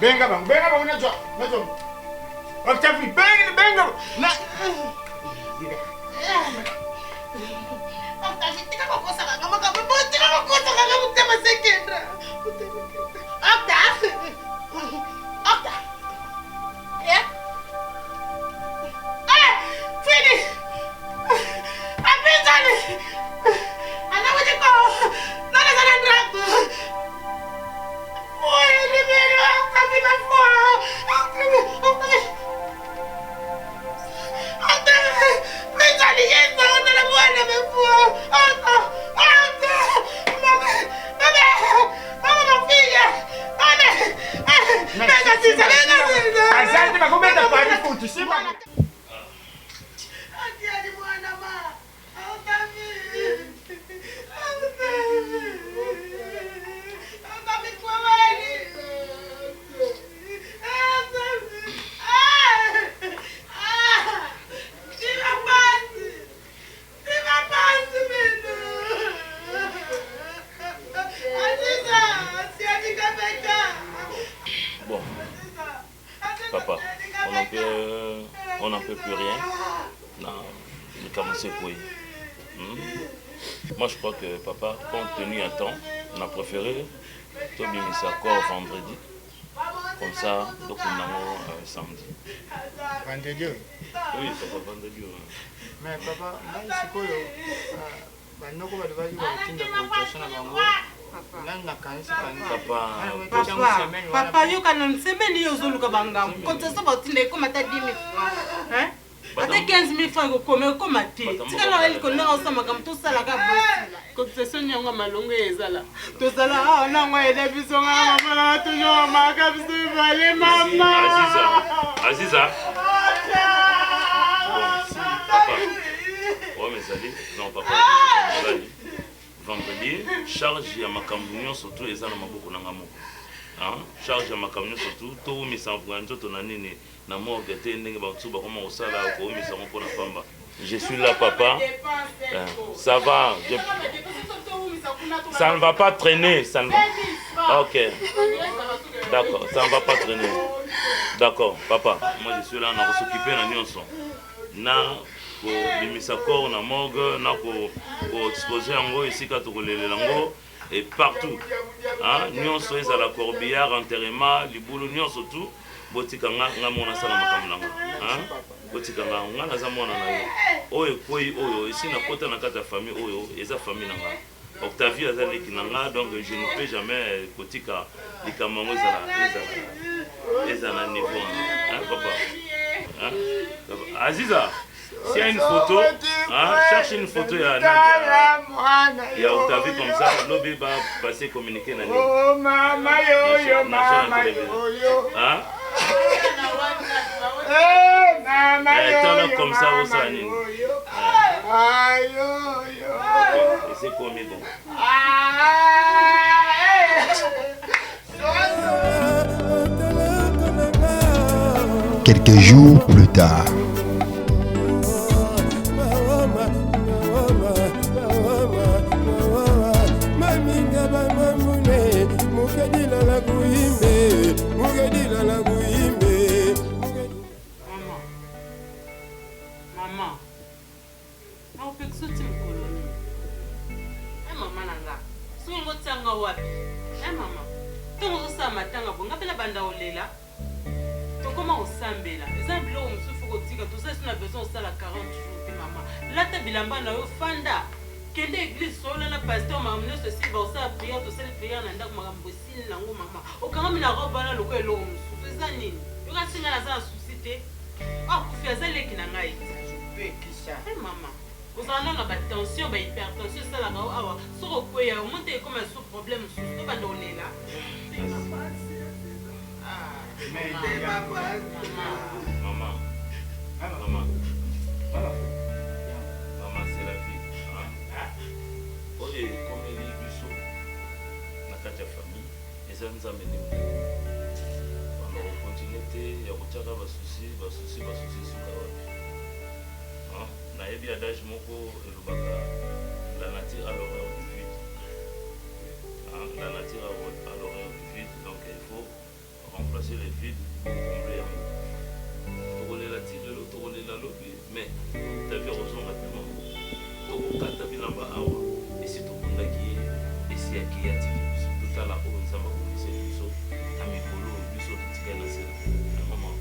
Venga, unajua. Octavie, benga. Na Octavie, tika kokosa kama kama tika papa, on n'en peut plus rien. Non, il commence quoi. Moi, je crois que papa, compte tenu à temps, on a préféré Tobi Misako vendredi. Comme ça, donc on a samedi. Vendredi? Oui, papa, vendredi. Mais papa, moi, c'est quoi? Papa, yo kana semaine yo zoluka bangam. Comme ça va tinde comme ta 10 000 francs. Hein? Ata 15 000 francs comme te. Tika la elle connaît ensemble comme tout ça la ka bosi. Comme ça sonya nga malongo ezala. To sala na ngwa eda biso nga mama toujours ma ka biso vale mama. Aziza. Papa. Ouais mais ça dit non papa. Vendredi, charge ya makambu surtout eza na maboko na ngamo. Charge ya makambu surtout to mi sanfwa nzoto na nini na morgue te ndenge ba tsuba koma osala ko mi sango pona pamba. Je suis là papa. Ça va. Ça ne va pas traîner, ça ne va. OK. D'accord, ça ne va pas traîner. D'accord, papa. Moi je suis là na s'occuper na nyonso. Na ko bimisa corps na morgue na ko exposer yango ici ka to kolelela yango et partout nyonso eza la corbillard enterrement libulu nyonso tout botika nga mona sala makamulanga botika nga naza mona na yo oyo koi oyo ici na kota na kata famille oyo eza famille nanga Octavie aza leki nanga donc je ne peux jamais kotika likamango eza na niveau papa Aziza. S'il y a une photo, cherche une photo, il y a Octavie comme ça, l'obé va passer communiquer. Oh maman yo, maman yo. Comme ça, vous savez. Et c'est comme bon. Quelques jours plus tard. Maman, au fait que ce type colonie. Maman nanga, si on va tanga wapi? Maman, tu vas ça matanga bonga pela banda olela. Tu comment on s'embella? Exemple là on se faut que tout ça si on a besoin ça la 40 jours maman. Là ta bilamba na yo fanda. Kende église solo na pasteur mamne ceci va ça prière to celle prière na ndako makambo sile nango mama. Okanga mina roba na lokwe lo musu. Ça nini? Yo ka singa na za suscité. Kufia za leki na ngai. Maman, vous en avez la tension, hypertension, ça là, sur le point, au moins t'es comme un sous-problème, surtout quand on est là. Maman, c'est la vie. Et comme il est Bissot, la carte famille, et ça nous a mené. On continue, il y a beaucoup de soucis sur la route. Na yebi adage moko elobaka la nature à l'horreur du vide. La nature à l'horreur du vide, donc il faut remplacer le vide pour combler un mot. Tokolela tirelo, tokolela lobi, mais ta vie ressemble à tout le monde. Tokokata bilamba awa, et si tokondaki esi akiyati tout à la haut nzamba komisa biso na mikolo biso totika na sela. Maman,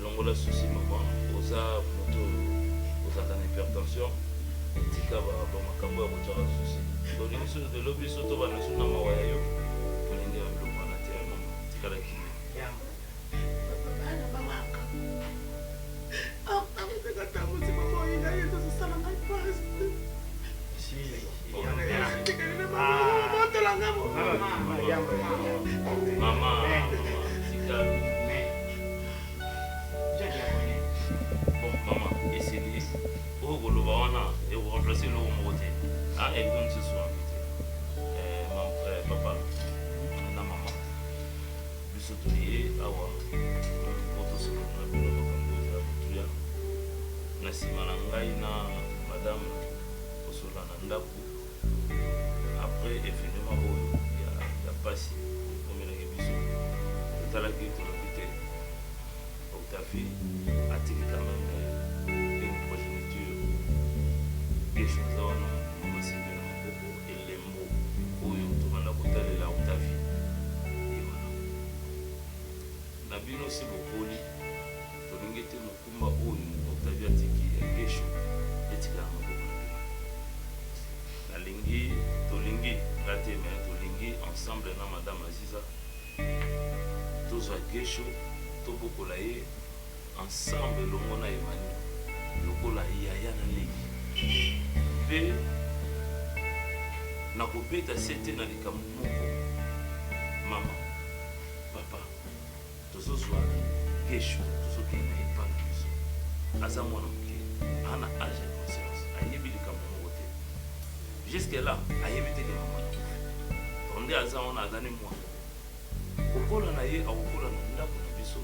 longola souci maman, oza moto une hypertension, tika ba makambo ya kotaka souci. Donc ni so de lobi so to ba na suna mawaya yo. Tolinga ba biloko na te mama, tika la kini. Maman, tika. Bon maman, essayez. Et vous remplacez le côté. Et vous ce soir. Mon frère, papa, na maman. Lui s'autoriser à voir. Pour tout ce qu'on a na simana ngai na madame osola na ndako. Après événement oyo ya pasi comme na biso. Tala ki to la bité. fait attirer quand même une progéniture. Des choses à maman c'est bien et les mots où ils ont trouvé la bouteille et la Octavie. Et voilà. Nabino c'est beaucoup li. Tolingete mukumba oyo Octavie atiki ya gesho etika maboko. Nalingi tolingi ngate me tolingi ensemble na madame Aziza. Tous à gesho tobokola ye ensemble lomona Emani lokola yaya na leki pe nakobeta sete na likambo moko mama papa tozozwa gesho tozokende epa na biso aza mwana moke ana age ya conscience ayebi likambo moko te jusque là ayebi teke mama tonde aza wana azani mwana kokola na ye akokola na ndako na biso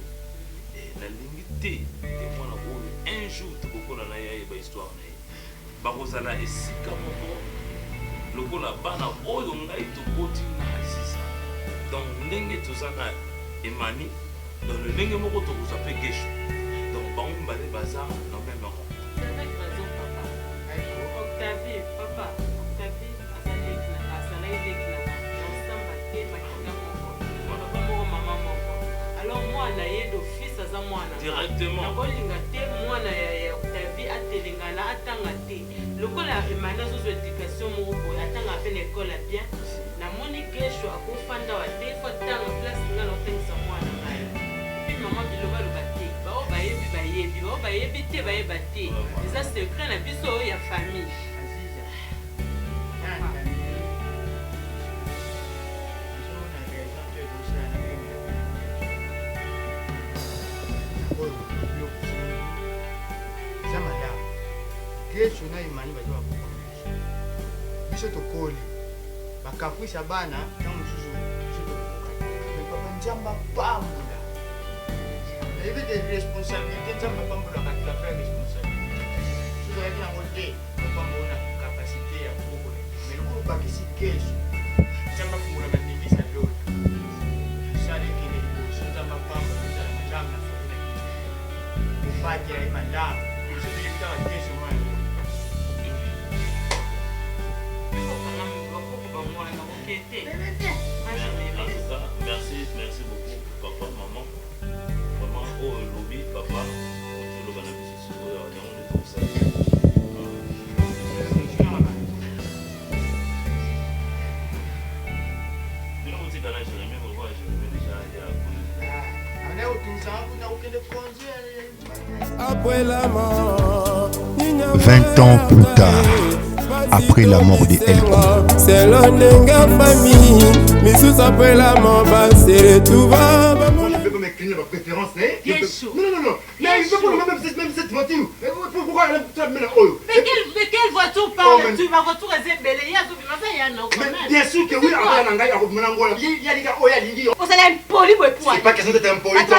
nalingi te ke mwana oyo un jour tokokola na ye ayeba histoire na ye bakozala esika moko lokola bana oyo ngai tokoti na Aziza donc ndenge toza na Emani donc ndenge moko tokozwa mpe gesho donc bango mibale baza na même rang. Octavie, papa, Octavie, alors moi na ye d'office aza mwana directement nakolinga te mwana ya Octavie atelengana atanga te lokola Emani azozwa éducation moko boye atanga mpe na ekole ya bien namoni gesho akofanda wa te fo atanga place nga naotengisa mwana ngai epi mama biloba loba te bao bayebi bayebi bao bayebi te bayeba te eza secret na biso ya famille. Gesho na Emani bazo biso tokoli bakakwisa bana na mususu biso tokoka mais papa njamba pambula ebi de responsabilité njamba pambula ka la faire responsabilité so ya kina ngote papa mbona capacité ya kokola mais ko bakisi gesho njamba fumura bandiki sa lolo sale kile ko so njamba pambula sa njamba na fona ko fati ya Emani so yita wa gesho mwana. Merci beaucoup, papa, maman. Maman, oh, lobby, papa. Tout le monde a mis sur le on est tout ça. Après la mort, 20 ans plus tard, après la mort de Elko, c'est l'onenga famille, mais sous après la mort, c'est tout va. Je peux me créer ma préférence, non. Mais il faut pour même cette voiture. Pourquoi elle a mis la oil? Mais quelle voiture parle tu? Ma voiture est belle. Il y a tout le monde. Bien sûr que oui, avant Nanga, il y a des gars, il y a des gars. Vous allez impoli pour c'est pas question d'être impoli. Tu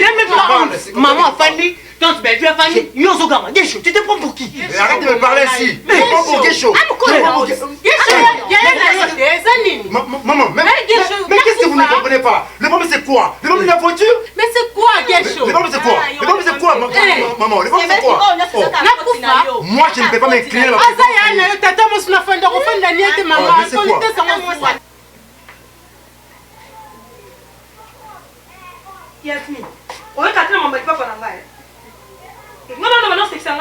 n'es même pas maman, Fanny, tante Belle, Fanny, Yozogama, Gesho, tu te prends pour qui? Arrête de me parler ici. Mais pas pour Gesho. Maman, mais qu'est-ce que vous ne comprenez pas? Le problème c'est quoi? Le problème de la voiture? Mais c'est quoi, Gesho? Le problème c'est quoi? Le problème c'est quoi, maman? Le problème c'est quoi? Moi je ne peux pas m'incliner là. Yasmine, on va t'attendre mon papa dans la non, c'est ça.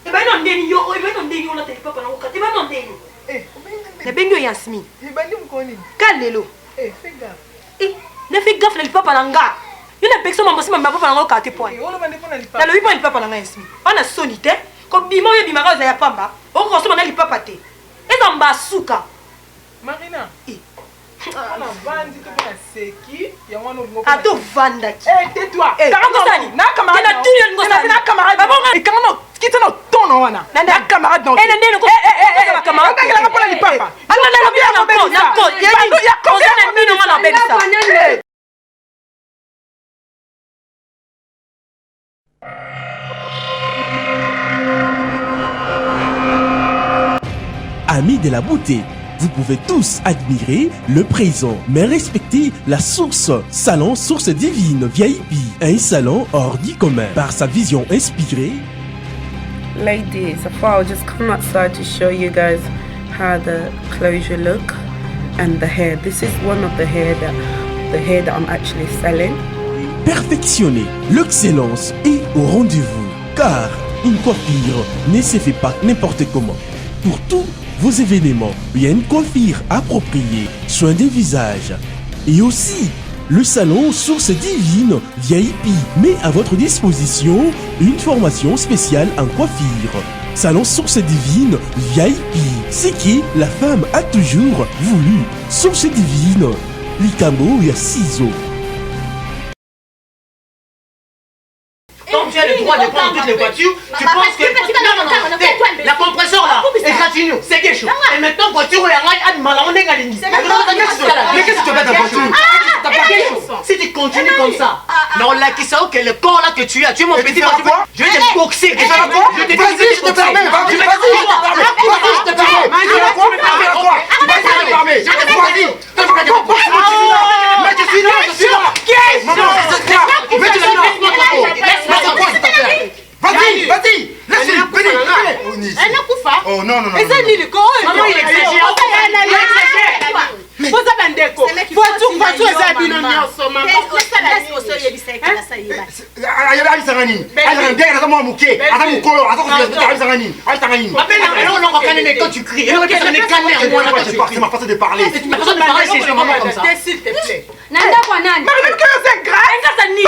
Et ben non, Denio, et ben non, Denio, on a tes papa dans le cas. Et ben non, Denio. Le Bengo Yasmine. Il va dire qu'on est. Calme-le. Fais gaffe. Ne fais gaffe, le papa dans la il y a personne qui m'a pas dans le cas. Na le pas le papa dans la Yasmine. On a sonité. Comme bimo ye bimara za ya pamba. On consomme na le papa te. Et dans basuka. Marina. On a vendu tout pour la sécu. Il y a un autre. A tout vendre. Tais-toi. Camarade. Na camarade. Na tout le monde. Na camarade. Et comment non? Qui te non ton non wana. Na camarade non. Na camarade. Na la papa ni papa. Na bien encore. Na ko. Ya ko. Na mino na belisa. Amis de la beauté, Vous pouvez tous admirer le présent, mais respecter la source. Salon Source Divine VIP, un salon hors du commun par sa vision inspirée. Ladies, I thought I'll just come outside to show you guys how the closure look and the hair. This is one of the hair that I'm actually selling. Perfectionner l'excellence est au rendez-vous, car une coiffure ne se fait pas n'importe comment. Pour tous vos événements, il y a une coiffure appropriée, soin des visages. Et aussi, le salon Source Divine VIP met à votre disposition une formation spéciale en coiffure. Salon Source Divine VIP, c'est qui la femme a toujours voulu. Source Divine, Likambo et ciseaux. Quand tu as le droit de prendre toutes les voitures, tu penses que... Non, la compresseur là, égratigne, c'est quelque chose. Et maintenant, voiture, il y a un mal en égaline. Mais qu'est-ce que tu fais ta voiture? Si tu continues comme ça, non, là, qui sait que le corps là que tu as, tu es mon petit voiture. Je vais te boxer. Je vais te boxer. Je te permets. Je te Vas-y, laisse-le, oh non, non, non. Eza nini ko? Maman, il exagère. Poza bandeko. Voiture eza bino nyonso mama. Quand tu cries, c'est ma façon de parler. C'est ma façon de parler chez les mamans comme ça. S'il te plaît. Nanda kwa nani? Maman, c'est grave. Sasa nini?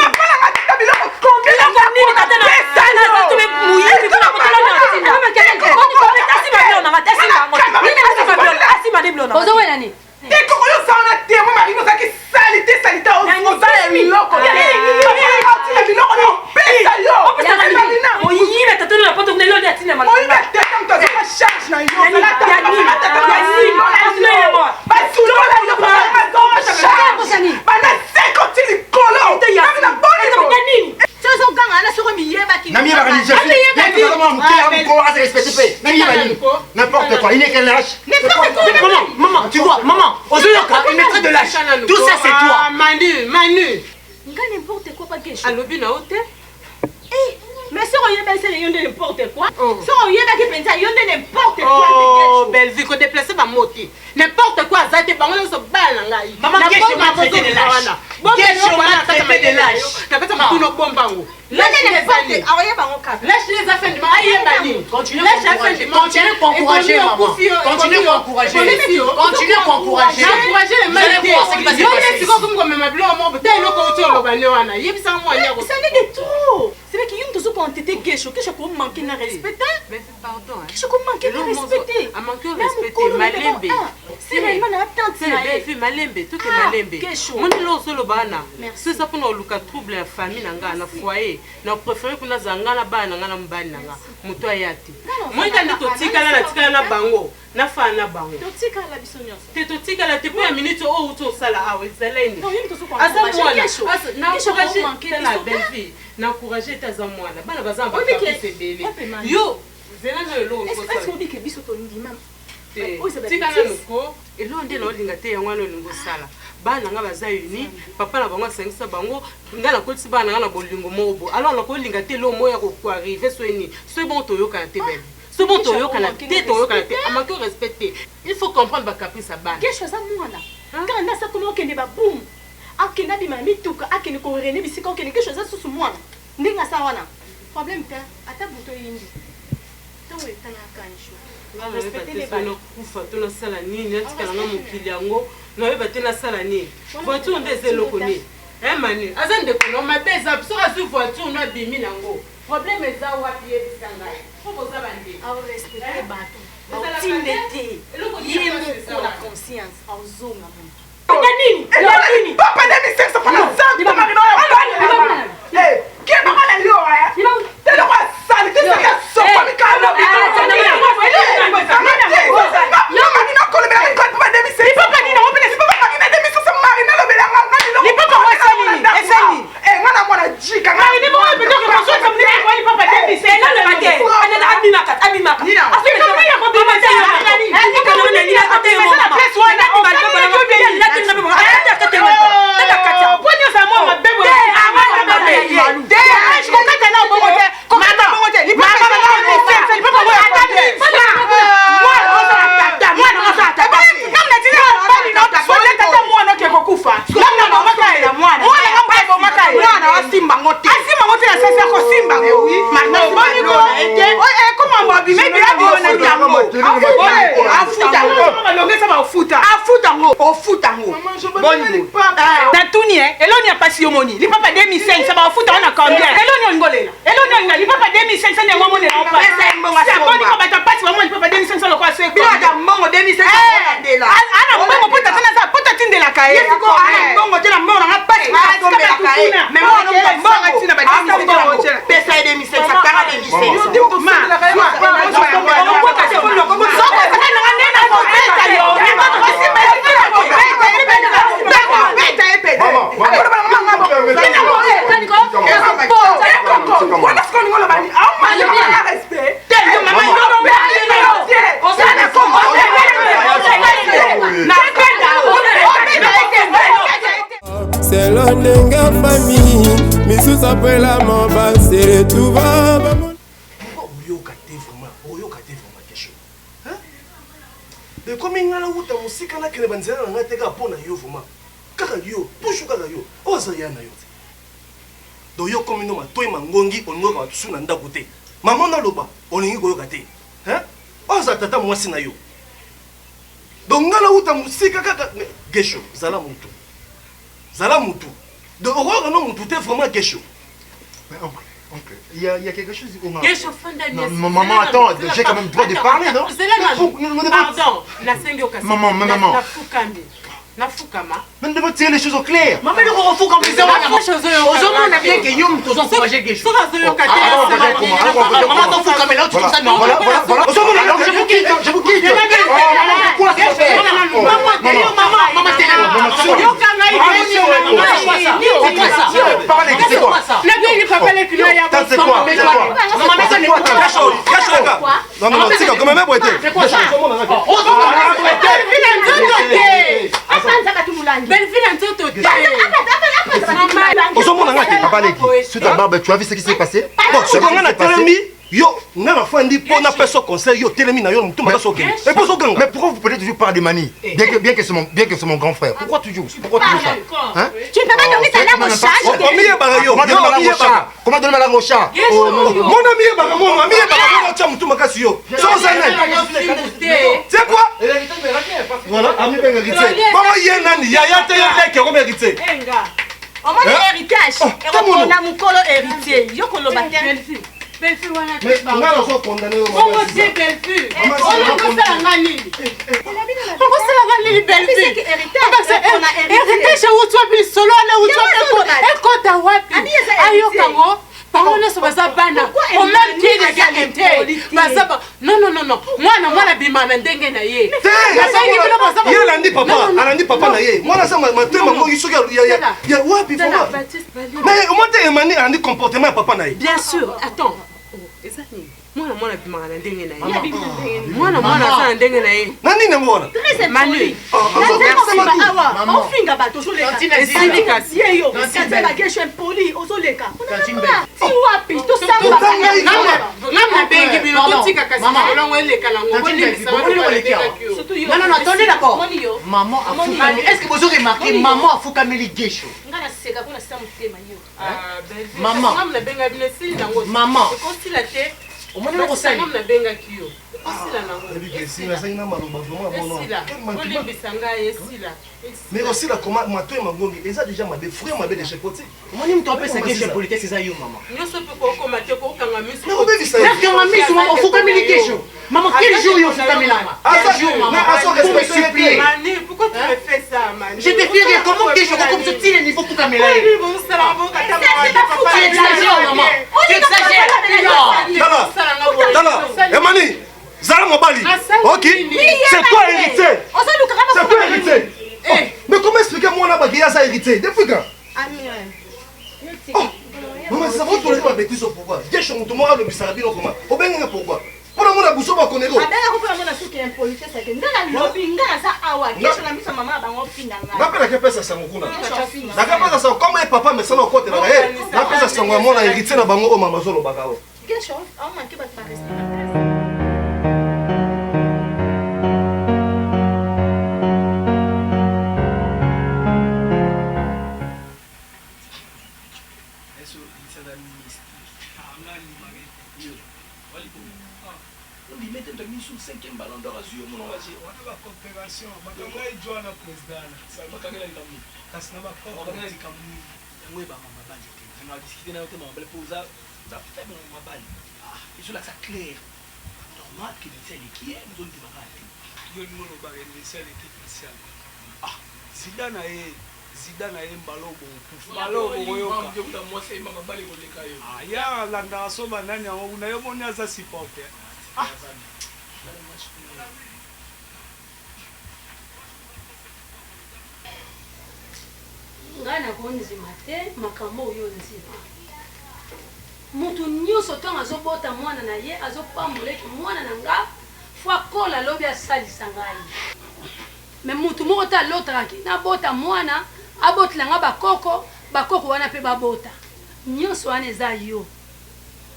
N'importe quoi, il n'est qu'un lâche. Maman, tu vois, maman, il mettrait de lâche. Tout ça c'est toi. Manu. N'importe quoi, pas quelque chose. Alobi na ote. Mais si on y est, c'est n'importe quoi. Si on y est, n'importe quoi. Oh, belle vie, qu'on déplace ma moti. N'importe quoi, ça te bango so bala ngai. Maman, qu'est-ce que tu fais de lâche? Qu'est-ce que tu fais de lâche? T'as pas tout nos bombango. Lâche les affaires du mari. Continue à encourager maman. Continue à encourager. Continue à encourager. Encourager les malades. Tu vois comme ma blanc mon peut-être le côté le banyo ana. Yebisa moi ya. Ça n'est de trop. C'est vrai qu'il y a une chose pour entêter quelque que je peux manquer de respect. Mais pardon. Que je peux manquer de respect. A manquer de respect malembe. C'est vraiment attente. C'est belle malembe, tout est malembe. Mon lo solo bana. C'est ça pour nous luka trouble la famille nanga na foyer. Na préférer kuna zanga na bana nanga na mbali nanga. Muto ayati. Moi kandi totikala na tikala na bango. Na fa na bango. Totikala la bisonyos. Te totikala te pour une minute au to sala awe zaleni. Non, yimi to so kwa. Asa mwana. Na encourager la belle fille. Na encourager ta za mwana. Bana bazamba ka sebele. Yo, zela na lo. Est-ce qu'on dit que biso to ndima? Tikala nuko. Elo ndela olinga te yango no lingo sala. Bana nga baza uni, papa na bango asangisa bango, nga na kotisi bana nga na bolingo mobo. Alors na kolinga te lo moya ko arriver soini. C'est bon to yoka te belle. C'est bon to yoka na te to yoka te. A manquer respecter. Il faut comprendre ba caprice bana. Quelque chose à moi là. Quand na sa comment kende ba boum. Akena bi mami tuka, akene ko rene bi sika quelque chose à sous moi. Ndinga sa wana. Problème ta ata buto yindi. Tango etana kancho. Respecter les balles. Kufa to na sala nini, atikala nga mokili yango. Na yeba te na sala nini. Voiture ndeze lokoni. Manu, azande kono mabeza bisoka su voiture na bimi nango. Problème eza wapi ebisanga. Faut boza bande. A respecter bato. Tindete. Yemo la conscience. Azonga mon. Nini? Nini? Papa demi sexe pour la santé. Papa demi eh, qui est maman la lio eh? T'es le roi sale, tu sais que ça pas mi calme. Abimaka. yango ofuta ngo natuni eloni apasi yo moni lipapa 2500 ça va ofuta wana combien eloni ongolela eloni ongolela lipapa 2500 ndengo monela opasi ko bata pasi wa moni lipapa 2500 lokwa se bila da mbongo 2500 ndela ana mbongo pota tana za pota tindela kaye yesiko ana mbongo tena mbongo nga pasi tombela kaye mais mbongo tina ba 2500 pesa 2500 kanga 2500. C'est l'onenga famille, Misusu après la mort, c'est tout va. komi ngala wuta musika na kele banzela na ngate ka pona yo vuma kaka yo pushu kaka yo oza ya na yo do yo komi no matoi mangongi ongo ka tsu na ndako te mama na loba olingi koyoka te oza tata mwasi na yo do ngala wuta musika kaka gesho zala mutu do oroga no mutu te vraiment gesho Oncle, il y a quelque chose où non, maman, attends, j'ai quand même le droit de parler, non? Pardon, la maman. Mais nous devons tirer les choses au clair. Maman, nous refous comme ça. Aujourd'hui, on a bien que Yom, tous encourager quelque chose. Maman, t'en fous comme là, tu trouves ça normal. Voilà. Je vous quitte. Suite à Barbe, tu as vu ce qui s'est passé? Yo, n'a pas fait pour na personne conseil yo telemi na yo mutu maka soke. Et pour ganga. Mais pourquoi vous parlez toujours par des manies? Bien que c'est mon grand frère. Pourquoi toujours ça? Hein? Tu ne peux pas donner ta langue au chat. Comment donner ma langue au chat? Mon ami est baga, mon ami est baga, tu as mutu maka yo. Sans c'est quoi? Voilà, ami ben hérité. Comment yena ya te ya ke ko hérité. Au moins l'héritage. Et on a mon colo héritier. Yo colo baptême. Belle-fille wana mais nga na so condamné Bongo c'est belle-fille. On a ngani. On sala ngani belle-fille. Héritage où tu as vu solo là où tu as ekota wapi. Ayo kango. Parole sur baza bana. Au même pied d'égalité. Bazaba. Non. Mwana bimana ndenge na ye. Ye landi papa na ye. Mwana sa matema ngo yisoki ya wapi papa. Mais au moins t'es émané un comportement papa na ye. Bien sûr. Attends. Exactement. Mwana bimana ndenge na ye. Mwana sa ndenge na ye. Nani ne mwana? Manu. On finga bato zo leka. Syndicats. Yo. Quand la gueule est poli, ozo leka. Ti wapi to samba. Ngam bengi bino totika kasi longo eleka lango. Non, attendez d'abord. Maman a foukameli. Est-ce que vous aurez remarqué maman a foukameli gesho? Ngana seka kuna sa mutema yo. Maman. Ngam na benga bino sili nango. Maman. Ko sila te. Au moins on sait. Ngam na benga kiyo. Ko sila nango. Mais aussi la comment mato et mangongi eza déjà ma des frères ma belle de chez côté. Moi ni mto pesa gesho politique c'est ça yo maman. Nyoso pe ko komate ko kanga misu. Mais obebi ça. Là quand misu on foukameli gesho. Maman quel jour yo foukameli? Quel jour maman? Mani, pourquoi tu me fais ça Mani? Je te fais rire comment gesho comme ce petit niveau foukameli. C'est tu exagères maman. Tu exagères. Dala. Emani. Zala Mobali. Ok. C'est toi hérité. C'est toi hérité. Mais comment expliquer moi là que ça hérité depuis quand? Maman, ça va tous les bêtises pourquoi? J'ai changé tout moi le bisarabi comment? Au bien pourquoi? Pour le monde à Bousso va connaître. Ah ben on peut avoir ce qui est impolite c'est que ndana lobi ngana sa awa kesho na misa mama bango finga nga. N'appelle que pesa ça nguna. N'appelle ça comme papa mais ça na côté là. N'appelle ça ngwa moi hérité na bango o mama zolo bakao. Kesho on manque pas de respect. coopération makambo ejwa na président bakangela likambo kasi na bakoko bakangela likambo yango ebama mabali te zanga discuter na yo te mabali mpo oza faible na mabali ezolakisa clair normal ke leti aleki ye nozolitebaka te yo lingo lobaka lesi aleki spécial zida na ye mbalobo okufa mwasi ayemba mabali koleka yo ya alandaka so banani yango kuna yo moni aza supporter ngai nakondima te makambo oyo nzima mutu nyonso ntango azobota mwana na ye azopamboleki mwana na nga fo akola alobi asalisa ngai me mutu moko te alotakaki nabota mwana abotela nga bakoko wana mpe babota nyonso wana eza yo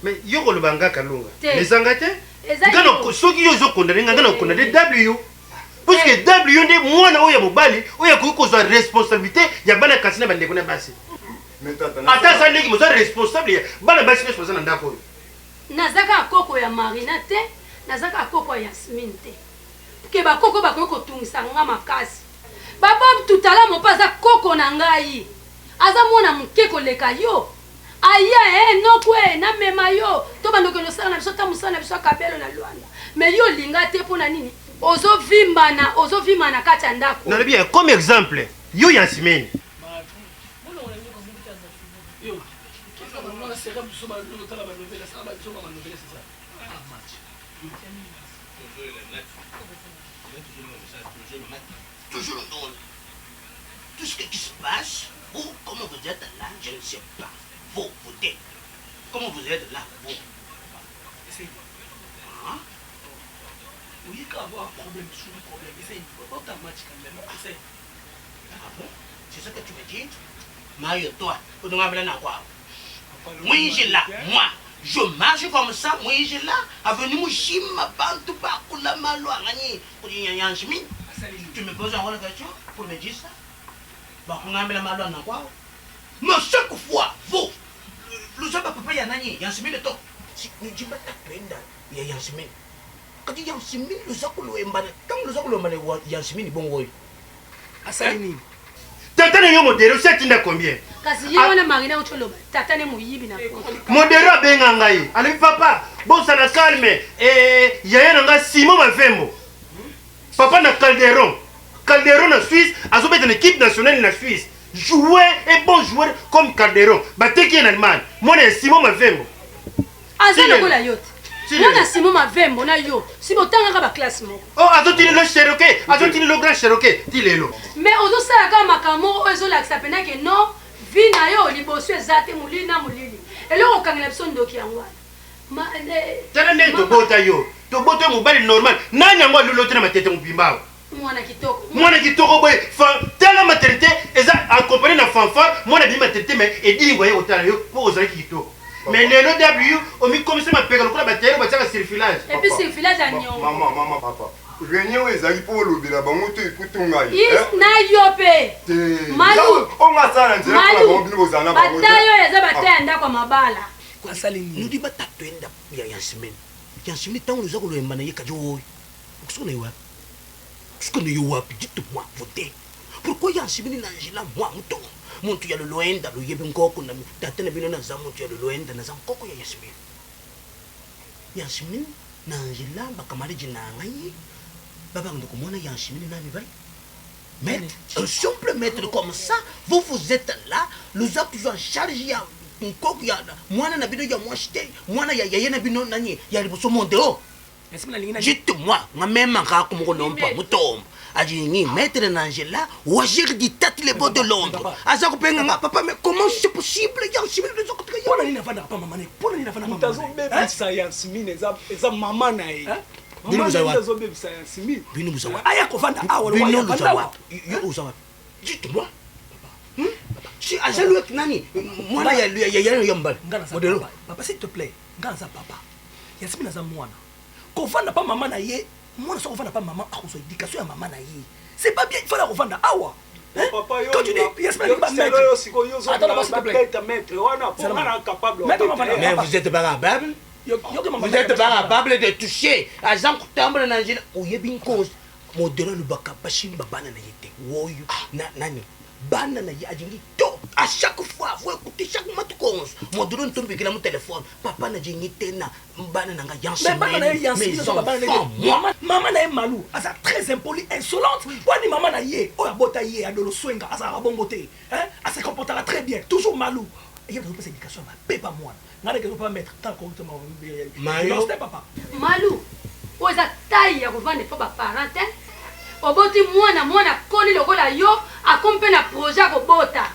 me yo koloba nga kalunga Te. ezanga te Eza ngana yo. soki yo ozokondane nga ngana okondane w puisque w nde mwana oyo ya mobali oyo akoki kozwa responsabilité ya bana kasi na bandeko na basi ata aza ndenge moza responsable ya bana basi nyonso baza na ndako oyo nazaka akoko ya marina te nazaka akoko ya yasmine te ke bakoko bakoki kotungisa nga makasi babob tutala mopo aza koko na ngai aza mwana moke koleka yo aya nokwe namema yo to bandokelo osala na biso ta mosala na biso akabelo na lwanda me yo linga te mpo na nini ozovimbana kati ya ndako nalobi comme exemple yo ya nsimeni Toujours le drôle. Tout ce qui se passe, vous, comment vous êtes là, je ne sais pas. Vous êtes. Comment vous êtes là, vous? Hein? Oui, il y a un problème sur le problème. Essaye, automatiquement, essaye. Ah bon? C'est ce que tu me dis? Mario, toi, vous devez me quoi? Moi, j'ai là, moi. Je marche comme ça, moi, j'ai là. Avenue Mouchima, Bantu, Bakula, Maloa, Rani, Yanchimi. Tu me poses encore la question pour me dire ça? Bakungambe la Maloa, quoi? Mais chaque fois, vous, le job à papa Yanani, Yanchimi de toi. Si nous disons pas ta peine, il y a Yanchimi. Quand il y a Yanchimi, le Zakolo est mal. Quand le Zakolo est mal, Yanchimi est bon, oui. Asalini. Tata ne yo modere aussi atinda combien? kasi ye wana marina ucholoba tata ne muyibi na modere abenga ngai ali papa bosa na calme yaya na nga Simon Mavembo papa na Calderon na Suisse azobeta na équipe nationale na Suisse joueur et bon joueur comme Calderon bateki en Allemagne mwana Simon Mavembo aza lokola yote mwana Simon Mavembo na yo si botangaka baklasse moko azotini lo Cherokee azotini lo grand Cherokee ti lelo mais ozosalaka makambo oyo ezolakisa pena ke non vi na yo liboso eza te molili na molili eloko okangela biso ndoki yango wana tala nde tobota yo tobota mobali normal nani yango alolo te na matete mobimba mwana kitoko boye tala maternité eza accompagné na fanfare mwana bi maternité mais edingwa ye otala yo po ozalaki kitoko mais lelo w omikomisa mapeka lokola batero batiaka surfilage et puis surfilage ya nyongo mama papa réunion ezali mpo olobela bango to ekutu ngai na yo mpe ongasala nzela mpona bango bino bozala na bango batayo eza bataya ndako ya mabala nudi batatoenda ya yansimene ntango oza koloyemba na ye kadi oyo okusiko na yo wapi dites-moi vote pourquoi yansimene na njela mwa mutongo muntu ya loloenda loyebi nkoko na tata na bino naza muntu ya loloenda naza nkoko ya yansimene na njela bakamariji na ngai babanga komona yansimene na mibali maître un simple maître comme ça vous êtes là nous avons toujours en charge ya nkoko ya mwana na bino ya mwashite mwana ya yeye na bino nani ya liboso mondeo dites-moi nga même ngako moko lompa mutombo adini maître Nangela wajir di tête les beaux de Londres aza kopenga nga papa mais comment c'est possible yansimine de zoko pour nani na fanda papa maman pour nani na fanda maman tazo bébé ça yansimine eza maman na ye bino muzawa tazo bébé ça yansimine bino muzawa aya ko fanda awa bino muzawa yo uzawa dites-moi si azalo nani mwana ya mbala modelo papa s'il te plaît ngaza papa yansimine za mwana ko fanda pa maman na ye mwana so ko fanda pa maman akoso éducation ya maman na ye c'est pas bien il faut la refanda awa papa yo quand tu dis Yasmine pas maître attends pas s'il te plaît maître wana incapable mais vous êtes pas capable vous êtes pas capable de toucher agent kutambula na njila oyebi nkosi modèle le baka bashini babana na yete woyu nani bana na yajingi to à chaque fois vous écoutez chaque mois tout commence modèle on tombe que mon téléphone papa na jingi tena bana na yansi maman na malou asa très impoli insolente wani maman na ye o ya bota ye adolo swenga asa rabongote hein asa comportera très bien toujours malou il y a pas éducation ba pas moi ngale que pas mettre tant correctement Mario papa malou oza taille ya kovanda fo ba parent oboti mwana koli lokola yo akompe na projet kobota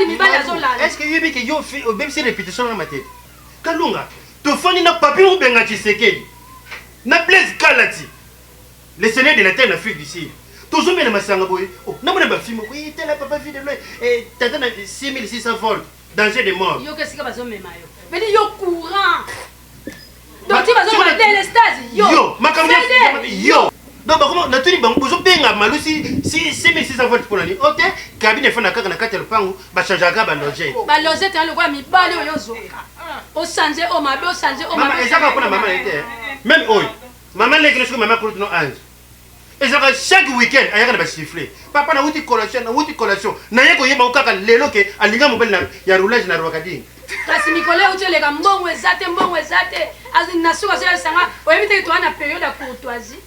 mibali azolala est-ce que yebi que yo fait même si répétition na ma tête kalunga to fani na papi ou benga Tshisekedi na Blaise Kalati le seigneur de la terre na fuite d'ici toujours bien masanga boy na mona ba film oui tela papa vie de loin et tata na 6600 volts danger de mort yo qu'est-ce que bazo mema yo mais yo courant donc tu vas mettre l'estage yo makambo yo donc comment natuni bango bozo benga malusi si 6600 volts pour l'année OK cabine fana kaka na kati ya lupango ba changer ka ba loger te le kwa mibale oyo zoka o changer o mabe o changer o mabe maman ezaka pona maman était même oy maman lekele siko maman ko no ange ezaka chaque week-end ayaka na ba siffler papa na wuti collation na yeko yeba kaka lelo ke alinga mobile na ya roulage na rwakading kasi mikole uteleka mbongo ezate azina suka sala sanga oyebite to ana période ya courtoisie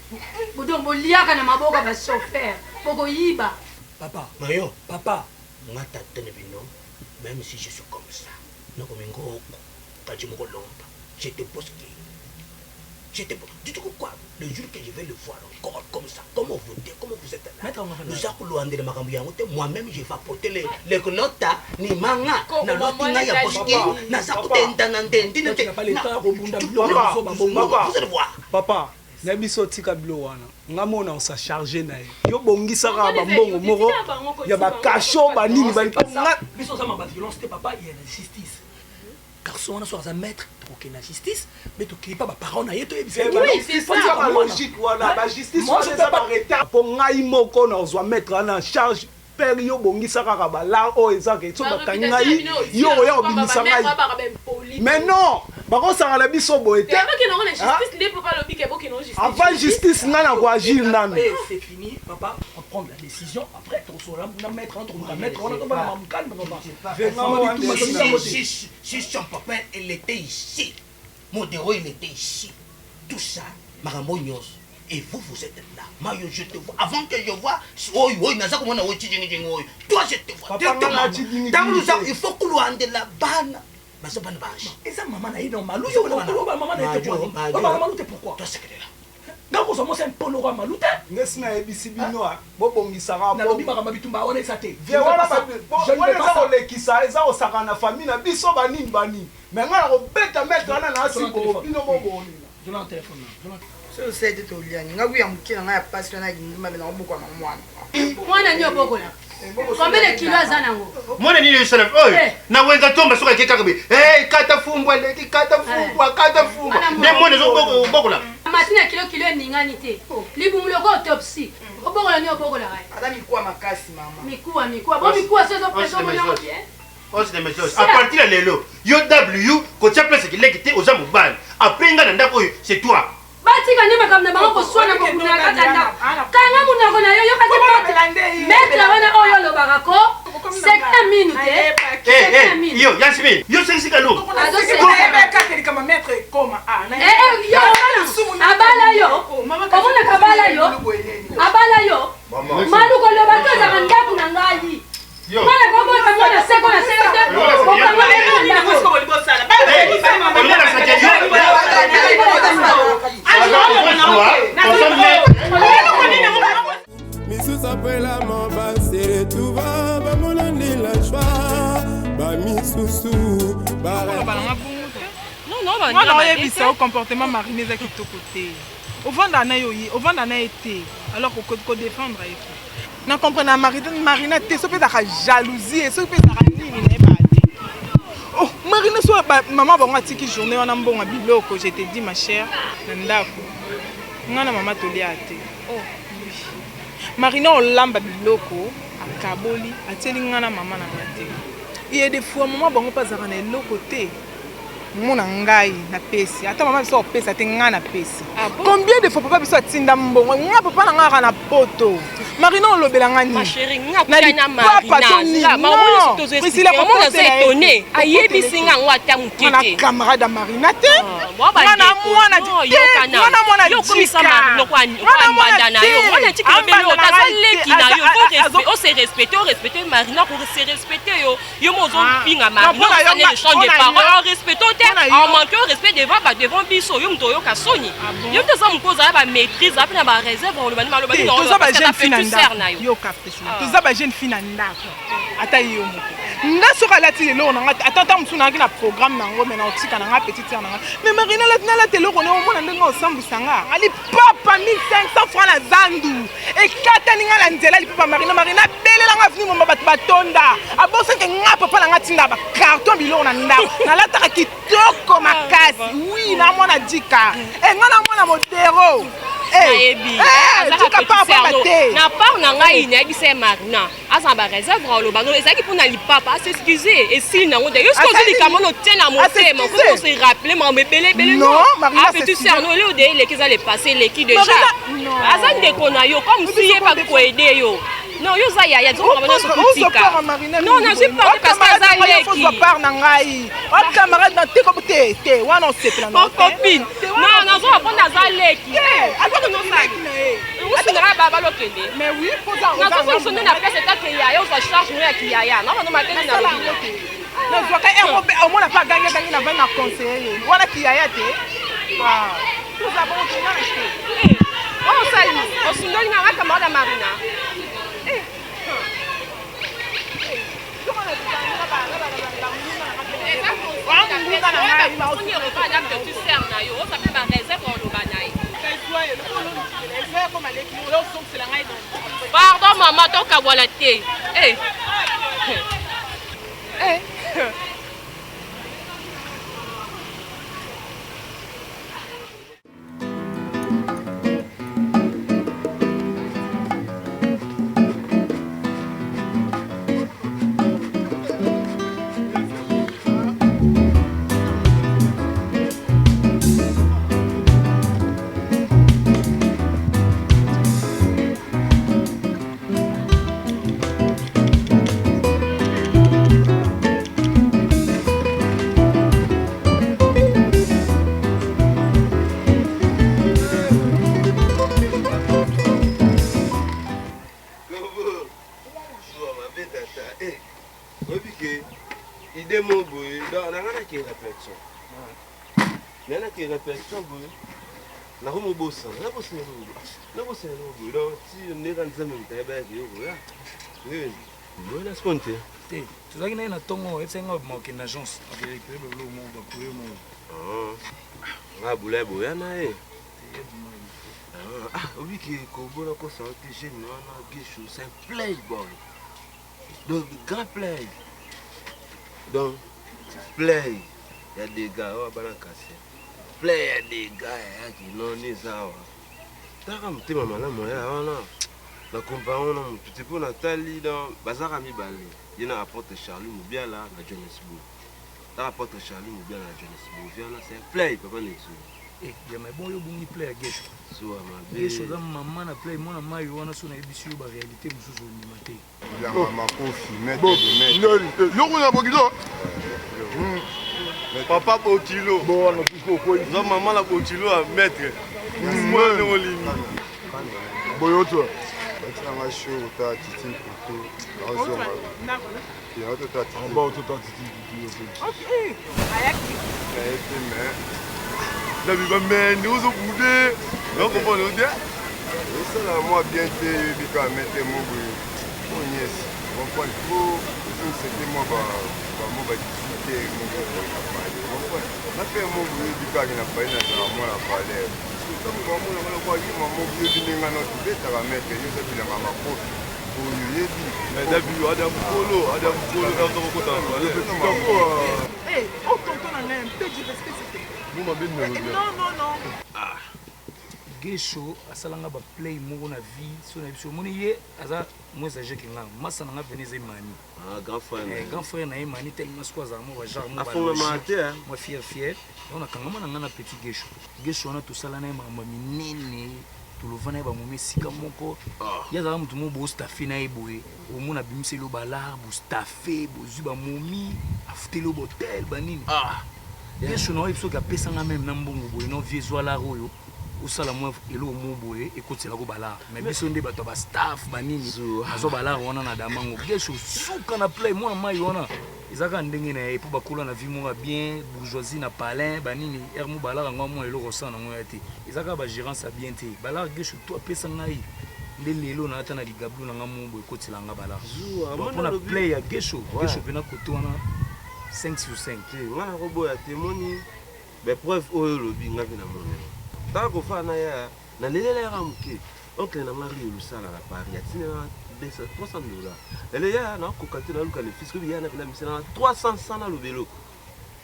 budongo liaka na maboka ba chauffeur boko yiba papa mayo papa ngata tene bino même si je suis comme ça nako mingo kati moko lomba j'étais posté dis-tu quoi le jour que je vais le voir encore comme ça comment vous êtes là nous avons loin de makambo yango te moi-même je vais apporter les colota ni manga na lotinga ya boski na sakutenda na ndendi na te papa na biso tika bilo wana ngamona on sa charger na yo bongisaka ba mbongo moko ya ba kasho ba nini ba biso za ma violence te papa il y a la justice garçon on a soit à mettre pour la justice mais tu cries pas ba parents na yeto c'est ça logique voilà la justice moi je peux pas arrêter pour ngai moko na ozwa mettre en charge père yo bongisaka ka ba la o ezaka to ba kangai yo ya obimisa ngai mais non bako sanga la biso boete avant justice nana ko agir nana c'est fini papa on prend la décision après on sera mettre entre on va mettre on va me calme papa si son papa il était ici mon héros il était ici tout ça marambo nyos et vous êtes là mayo je te vois avant que je vois oi naza ko mona ochi jingi oi toi je te vois il faut que l'on la bana mais bana bash et ça maman na ino malu yo maman na te maman malu te pourquoi toi c'est que là ngako so mo c'est polo kwa malu te ngesina ebisi bino bo bongisaka na lobi baka mabitumba ona ça te je wala ba je ne pas ça lekisa eza osaka na famille na biso bani mais ngala ko beta mettre na sibo bino bobo je l'en téléphone so usete to liani ngakuya mukina ngaya pasi na ngindima bena ngobukwa na mwana nyo bokola kombele kilo azana ngo mwana nini yosala oy na wenga tomba soka keka be kata fumbwa ne mwana zo bokola matina kilo ningani te libumulo ko autopsie obokola nyo bokola hai ada mikuwa makasi mama mikuwa bo mikuwa sozo peso mona bien on se démesure à partir de lelo yo w ko tia place ki lekite oza mobile après nga na ndako c'est toi batika ndima kamna bango ko swana ko kuna katanda kanga munako na yo kati metre wana oyo lobaka ko 7 minutes yo Yasmin yo sengisi kalo kama maître koma yo abala yo komona kabala yo malu ko lobaka za ndaku na ngai mana ko bota mwana seko na seko ko kama ena ko ko libosala Misusu après la mort va se retrouver ba monandi la joie ba misusu ba non oyebisa o comportement marine ezaki kitoko te ovanda na yo ovanda na ete alors ko défendre ete na comprendre marina te so pe ta jalousie so pe ta nini na ba oh marina so maman bango atiki journée wana mbonga biloko je te dis ma chère na ndako ngana mama tolia te oh marina olamba biloko akaboli atieli ngana mama na ngate il y a des fois maman bango pas za na eloko te mona ngai na pesi ata mama biso opesa te nga na pesi combien de fois papa biso atinda mbongo nga papa na nga na poto Marina olobela nga ni ma chérie nga kana Marina maman to Priscilla comment ça étonné ayebisi nga ngwata mukete na camarade Marina te mwana mwana yo komisa Marina kwa mbanda na yo mwana tiki belo tazaleki na yo on se respecter Marina pour se respecter yo mozo pinga Marina ça ne change de parole en respectant en manquant respect devant biso yo mto yo kasoni yo to za mkoza ba maîtrise apena ba réserve on le bani malo bani to za ba jeune fille yo kapesi to za ba jeune fille ndako ata yo moko ndasoka lati lelo na atata msuna na programme nango mena otika na nga petite sœur na nga mais Marina la telo ko na omona ndenga osambusanga ali papa 1500 francs na zandu ekata ninga na nzela ali papa Marina belela nga fini momba batu batonda abosa ke nga papa na nga tinda ba carton bilo na ndako na lataka kitoko makasi oui na mona dika nga na mona modero na part na ngai inayebisa Marina aza ba réserve oloba no ezaki mpona lipapa s'excuser esili nango de yo soki ozilika mono otie na motema faut se rappeler ma mebelebele no petite sœur no ele ode eleki eza le passé eleki déjà aza ndeko na yo comme si ye pa koede yo non yo za yaya zo mama so kutika non na je parle parce que ça leki faut part na ngai wa camarade na teko te wana on se plan non copine non na zo apona za leki alko no sa usinga baba lokende mais oui faut ça na zo sonne na place ta que yaya on va charge moi ki yaya non ma tena na lobi non zo ka au moins pas gagner na va na conseiller wana ki yaya te ah tout ça bon tu n'as acheté oh ça on sundoli na camarade Marina pardon maman tokabwala te répétition boy na homo bossa na bossa no boy do ti ne kan zame mta ba ke yo ya ni boy na sponte te tu zaki na tongo etsenga moke na agence avec le lo mo ba ko yo mo nga bula boy na oui que ko bona ko sa te jeune na gishu c'est playboy donc grand play donc play ya des gars wa bana kase play ya des gars qui non ni sawa taka mtima malamu ya wana na compagnon na petit peu Nathalie dans bazara mi balé yena apporte Charlie Moubiala na Johannesburg ta apporte Charlie Moubiala na Johannesburg viana c'est play papa nexo ya mais bon yo bungi play ya gesho so ma be gesho za maman na play mona mai wana so na ebisi yo ba réalité mususu ni maté ya mama kofi mettre de yo kuna bokizo papa Botilo. Bon, on a plus quoi. Non, maman la Botilo à mettre. Moi, non, ligne. Boyoto. Tu as marché au tas titi pour tout. Il y a autre tas titi. On va autre tas titi pour tout. Ok. Ayaki. La vie va mais nous au bout de. Non, comment on dit? Ça là moi bien te bika mettre mon bruit. Oh yes. On prend le coup. C'était moi moi discuter mon na fait mon bruit du cas qui n'a pas été dans moi la parler donc moi on va dire mon bruit du ninga no tu ça va mettre yo ça puis la maman pour yebi mais d'abord adam polo dans ton côté eh on tonton na un peu du respect c'était vous m'a bien non ah Gesho asalanga ba play moko na vie so na biso moni ye aza moins âgé que nga masa na nga Venise Mani grand frère na Mani tellement quoi za mo ba genre moi fier on a quand même na petit Gesho on a tout ça là na mama minene tout le vana ba momi sika moko ya za mutu mo bo staffé na eboye o mo na bimse lo balar bo staffé bo zuba momi afutelo hotel banini Gesho no ibiso ka pesa nga même na mbongo boye no vie zoala royo usala mwa elo moboye ekotela ko bala mais biso nde bato ba staff banini azo bala wana na damango Gesho suka na play mwana mai wana izaka ndenge na epo bakula na vie mwa bien bourgeoisie na palin banini ermu bala ngwa mwa elo rosana ngwa ati izaka ba gérance bien te bala Gesho to pesa ngai nde lelo na ata na ligablu na ngwa mwa ekotela nga bala pour na play ya Gesho pena kotwana 5 sur 5 ngana ko boya témoigner be preuve oyo lobi ngapi na mona tako fana ya na lelela ya muke oncle na mari lusala la Paris atina $300 ele ya na ko kantina luka le fisco bi ya na bila misena 300 sana lobelo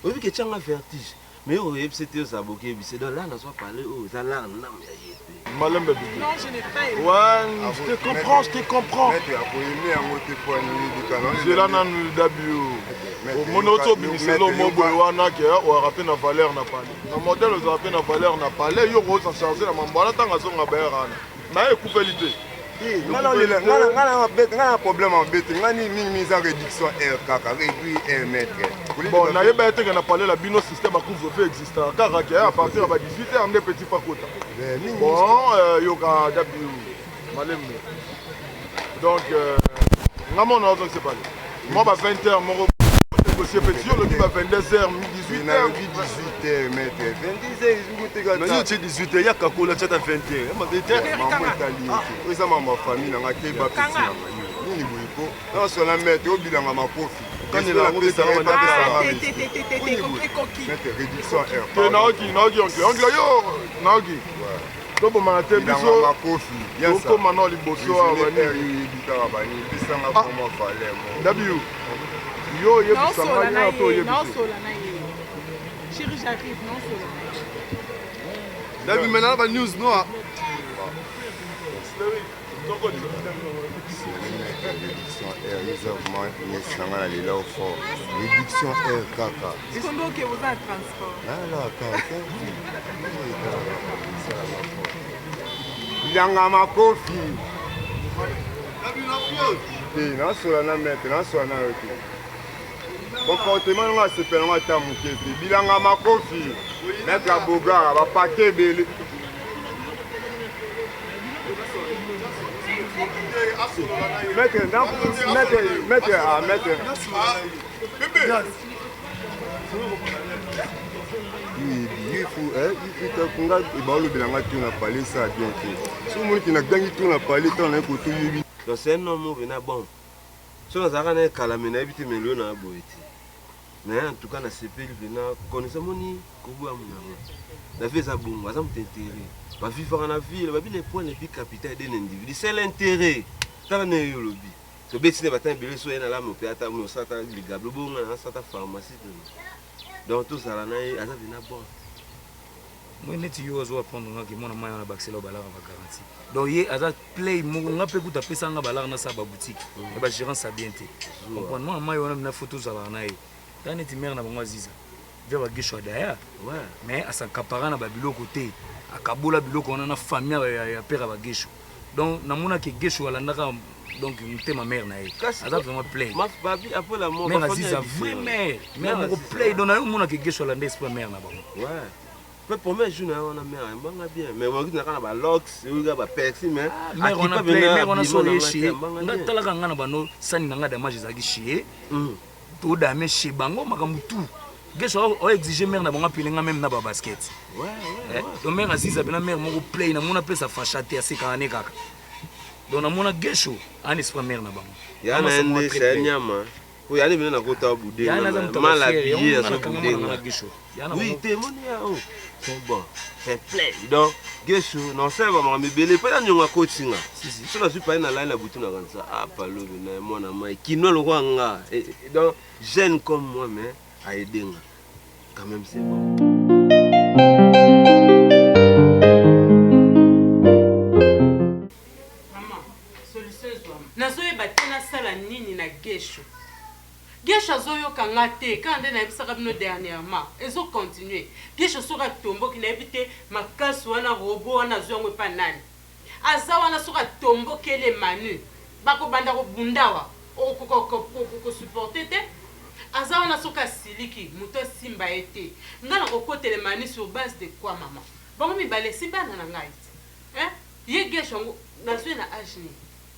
obi ke changa vertige mais o c'était ça boké bi c'est donc là na soit parler oh ça là na ya yete malembe bi non je n'ai pas aimé ouais je te comprends mais tu as aimé en mot point du canon je là na dabio monoto bimiselo moboy wana ke o rappel na valeur na palais na modèle o rappel na valeur na palais yo ko charger na mambala tanga songa bayana na ekupelité ngana problème en bête ngani mise en réduction R kaka réduit R mètre bon na yeba teke na palais la bino système a couvre-feu existant kaka ke à partir de 18h on petit pakota bon yo ka dabio malembe donc ngamo na ozo se parler moi ba 20h mon négocier petit le qui va 22h 18h 18h mètre 22h mais yo 18h ya kakola chata 20h ma 20h maman italien eza mama famille na ngake ba petit nini boyiko na sona mètre obilanga makofi quand il a pesa mètre réduction R que naoki oncle yo naoki tobo manate biso makofi yoko mano liboso abani bitaka bani bisanga comment fallait mo dabiu yo yebisanga na to yebisa non sola na ye chérie j'arrive non sola dabiu maintenant ba news no réduction R kakaikondo ke vous en transport là kaka yanga makofi na sola na mètre na sola na yote comportement nga sepela nga ta muke te bilanga makofi maître abogara bapake ebele kunga baolobelanga to na pale ça bien te so moni ke nagangi to na pale ntango naye koto yebi donc c'est un homme vena bon so nazalaka na ekalame nayebi te melio na boye te mais en tout cas na sepeli vena konisa moni koboya monango na vie eza bongo aza moto intérêt bavivaka na ville babi le point le plus capital d'un individu c'est l'intérêt tala na yo lobi tobeti ne batana ebele so ye na lame mpe ata mosata ligable bonga na asata pharmacie donc tozala na ye aza vena bon moi neti yo azo apprendre ngaki mwana mai wana bakisela balara ba garantie donc ye aza play moko nga pe kuta pesa nga balara na sa ba boutique et ba gérance a bien te comprendre mwana mai wana na photo za na ye ta neti mère na bango aziza via ba Gesho daya ouais mais asankapara na ba biloko te akabola biloko wana na famille ya père ba Gesho donc namona ke Gesho alandaka donc mutema mère na ye aza vraiment play ma babi après la mort mère aziza vraiment mère moko play donc na mona ke Gesho alanda esprit mère na bango ouais mais pour moi je n'ai pas mère mbanga bien mais on dit na kana ba locks ou ga ba persi mais mère on a play mère on a solé chez nga talaka ngana bano sani nanga damage zaki chez to dame chez bango makambu tout Gesho o exiger mère na bango pilinga même na ba basket ouais donc mère aziza bena mère moko play na mona place a fachate a sekane kaka donc na mona Gesho an esprit mère na bango ya na ende c'est nyama oui allez venir na kota boudé mal habillé à son boudé oui témoigne oh c'est bon c'est plein donc Gesho non c'est vraiment me belé pas nyonga coachinga si so na suis pas na line na butu na kanza ah palo na mona mai kino lo kwanga donc jeune comme moi mais a aider quand même c'est bon nazoyeba te nasala nini na gesho gesho azoyoka nga te ka nde nayebisaka bino dernièrement ezocontinue gesho soki atomboki nayebi te makasi wana robo wana azwi yango epa nani aza wana soki atombokele manu bakobanda kobundawa kosuporte te aza wana soki asiliki moto asimba ye te nga na kokotele manu sur base de quoi mama bango mibale simbana na ngai te ye gesho yango nazwi na age nini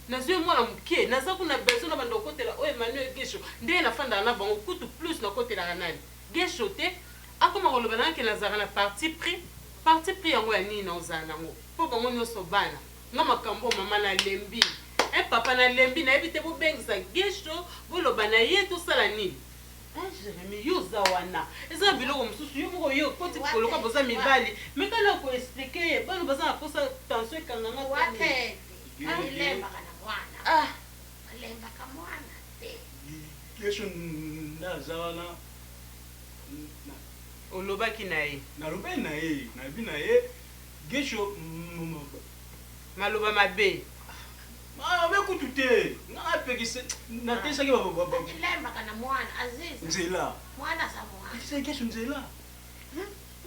nazwi mwana moke naza kuna besoin na banda kokotela oyo emmanuel gesho nde nafandaka na bango kutu plus nakotelaka nani gesho te akoma koloba nanake nazalaka na parti pris yango ya nini naozala nango mpo bango nyonso bana nga makambo mama nalembi papa nalembi nayebi te bobengisa gesho boloba na ye tosala nini Jérémy yo za wana eza biloko mosusu yo moko yo koti koloka boza mibali mekana koexplike bano baza na posa tension ekanganga wate alembaka na mwana alembaka mwana te gesho naza wana olobaki na ye nalobai na ye nayebi na ye gesho maloba mabe abekutu te ngapekise natesaki lembaka na mwana aziz nzela mwana za mwana gesho nzela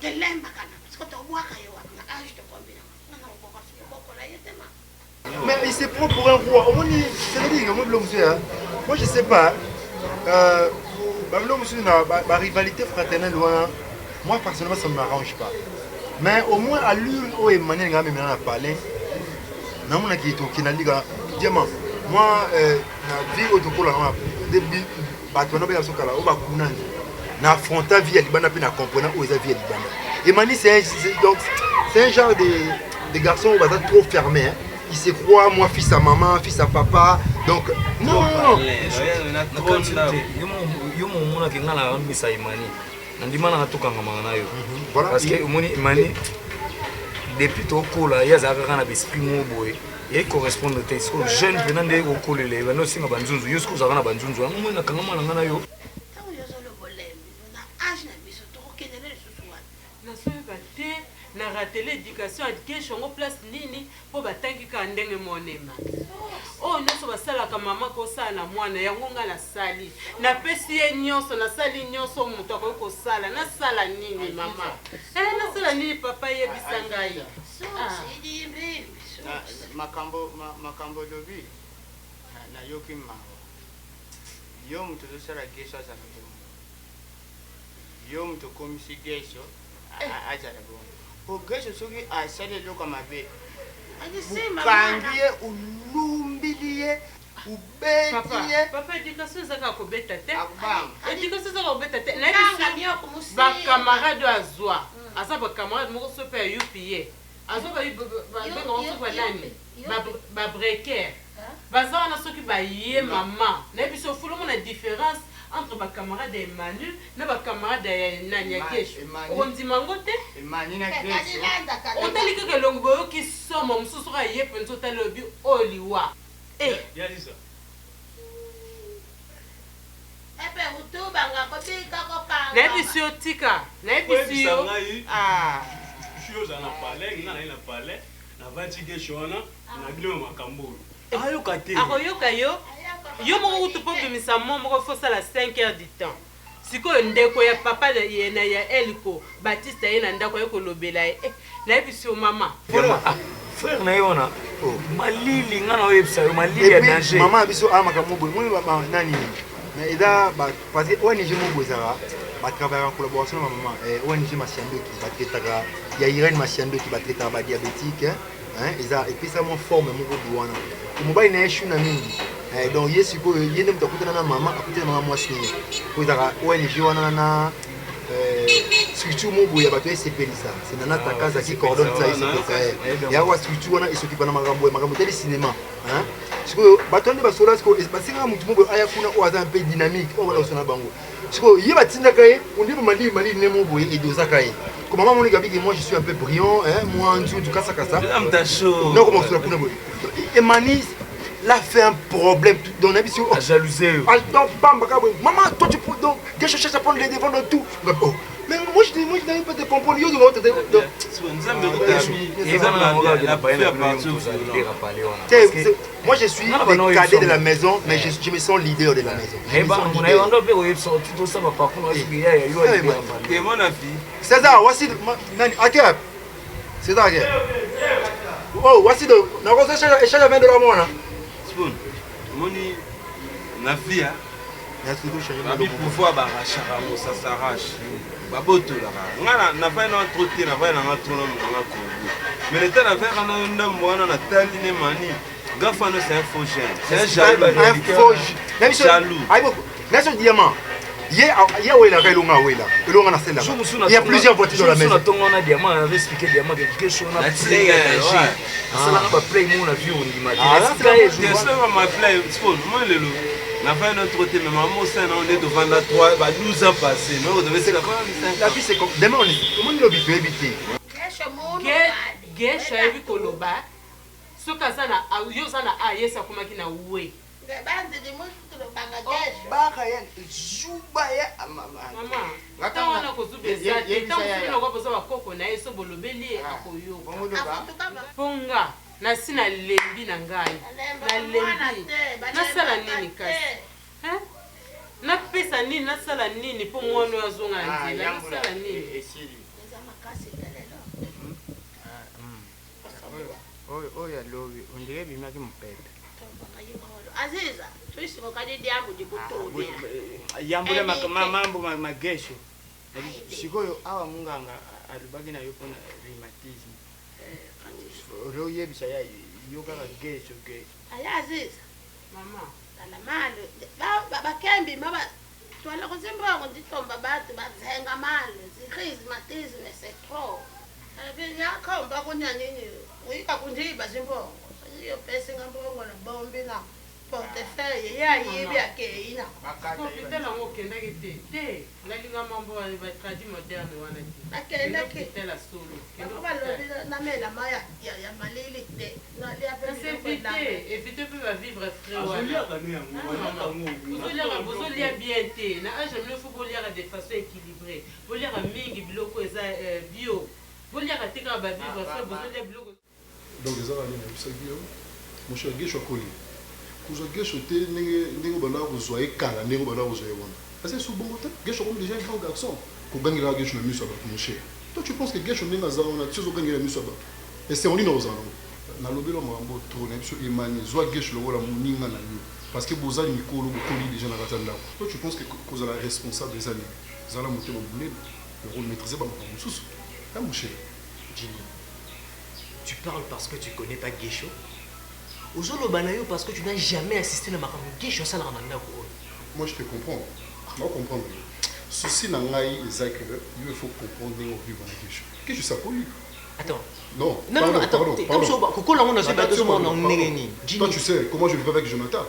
lembaka na parce que tobwaka yo na age to kombina na kokola yetema. Mais il se prend pour un roi. Moi je sais pas. La rivalité fraternelle, moi personnellement ça ne m'arrange pas. Mais au moins à l'une où Emmanuel Ngame maintenant a parlé, moi la vie au Tokola début batona ba sokala o ba kunani na affronta vie libana pe na comprendre où est vie libana. Emmanuel c'est un genre de garçon où va être trop fermé. Hein. Il se croit, moi, fils à maman, fils à papa. Donc, non. Parce que Imani, depuis tout cool, il y a un esprit mobile. Il correspond aux jeunes venant de Okole, les venus aussi à Banzunzu, jusqu'aux Arana Banzunzu. On a quand même na rater l'éducation éducation ngo place nini po batangi ka ndenge monema oh nyonso basalaka mama kosala na mwana yango nga na sali na pesi ye nyonso na sali nyonso moto akoki kosala na sala nini mama na sala nini papa yebisa ngai makambo lobi na yoki mawa yo moto tosala gesho azala bongo yo moto komisi gesho azala bongo Ogesho soki asali eloko mabe ukangie ulumbilie ubetiye papa éducation ezaka kobeta te éducation ezaka kobeta te bacamarade azwa aza bacamarade moko so mpe ayupi ye azwa babenga soki banani babreker baza wana soki baye mama nayebi so fulumu na différence entre ma camarade Emmanuel na ba camarade ya nani ya kesho ondima ngote Emmanuel na kesho ondali keke longo boyo ki somo mususu ka yepe nzo talobi oliwa yalisa ebe utuba ngakotika kopanga na bisio tika na bisio chose na palais ngana ina palais na vati kesho wana na bilo makambolo ayoka te akoyoka yo moko utupo bimisa moko fosala 5 heures du temps sikoyo ndeko ya papa yena ya eliko Baptiste ye na ndako ye kolobela ye nayebi o mama frère na ye wana malili nga na oyebisa yo malili ya danger mama biso amaka moboye moni nani mais eza parce que ONG moboye ezaka batravaillaka en collaboration na mama ONG Masiando qui batraitaka ya Irène Masiando qui batraitaka badiabétique eza epesa mo forme moko wana mobali na ye shu na mingi donc ye sikoyo ye nde moto akutana na mama akutana na mama mwasi ye po ezaka ONG wana na structure moboye ya bato esepelisa senana takaza ki coordonne ça esepelisa yawa structure wana esokipa na makambo teli cinéma sikoyo bato wana nde basola sikoyo basengaka motu moboye aya kuna oyo aza mpe dynamique oyo bana osona bango sikoyo ye batindaka ye ondima malili ne moboye edozaka ye ko mama monika biki moi je suis un peu brillant moi en tout cas ça non comment osona kuna boye Emmanuel là fait un problème dans la mission jalousie maman toi tu peux donc que je cherche à prendre les devants de tout Mais moi je n'arrive pas à te comprendre. Yo, la moi je suis le cadet de la maison, mais je me sens leader de la maison. César, voici César, oh, voici de échange à 20 $ moi. Spoon, moni na vie abi pouvoir barachaka ça s'arrache baboto là ngana na va na trotter na va na trono na kongo mais le temps na faire na ndambo wana na tali ne mani gafano c'est un faux jeune c'est un jaloux un faux jaloux aibo laisse le diamant il y a Wela na celle là. Il y a plusieurs voitures dans la maison. On a diamant, on avait expliqué diamant quelque chose on a play ça là pas play mon avion on dit bien sûr ma play spoon moi le loup n'a pas notre côté mais maman on est devant la 3 12 ans passés mais on devait se la vie c'est comme demain on est comment on habitué habiter gesha hivi koloba soka sana yo sana ayesa kumaki na uwe bande de moi tout le bagage baka ya zuba ya mama ngata wana kuzubeza tangu kwa boza bakoko na yeso bolobeli akoyo ponga na sina lembi na ngai na lembi na sala nini kasi na pesa nini na sala nini po mwono ya zonga nzela na sala nini esili oya lobi undike bimaki mpeta Aziza, tuishi mkadidi yangu jikutobe. Yambule mambo magesho. Sikoyo awa munganga alibaki na yopo na rheumatism. Ro yebisa ya yoka gesho gesho. Aya Aziza. Mama, la malo. Baba kembi mama twala kuzimba ngitomba bathu bazenga malo. Rheumatism c'est trop. Abi yakhomba kunyanyini. Uyika kundiba zimbo. Iyo pesa ngambongo na bombi na portefeuille ya yibi akeina hôpital ngo kenda kete te lalinga mambo ba tradi moderne wana ti akenda ke tela solo kendo balobi na mela maya ya malili te na lia c'est éviter peut va vivre frère wana vous lire bien te na age le faut vous lire de façon équilibrée vous lire mingi biloko eza bio vous lire tika ba vivre frère vous lire biloko donc les arabes ne savent pas mon cher Guécho Koli kuzo Guécho te ningo bana kuzo ekala ningo bana kuzo yona assez sous bon côté Guécho comme déjà un grand garçon ko gagner la Guécho na miso ba mon cher toi tu penses que Guécho ninga za on a tu zo gagner la miso ba et c'est on dit nos ans na lobelo mambo trop na biso imani zo Guécho lo la moninga na yo parce que bozali mikolo bokoli déjà na katanda toi tu penses que cause la responsable des années zala motema boulé le rôle maîtriser ba mon sous mon cher Jimmy. Tu parles parce que tu connais pas Guécho. Ozolo banayo parce que tu n'as jamais assisté à ma Guécho ça la ramanda ko. Moi je te comprends. Moi comprendre. Ceci n'a ngai exact que il faut comprendre au vivre avec Guécho. Guécho ça pour lui. Attends. Non. Non attends. Comme ça koko la on a pas tout monde en négeni. Toi tu sais comment je vivais avec Jonathan.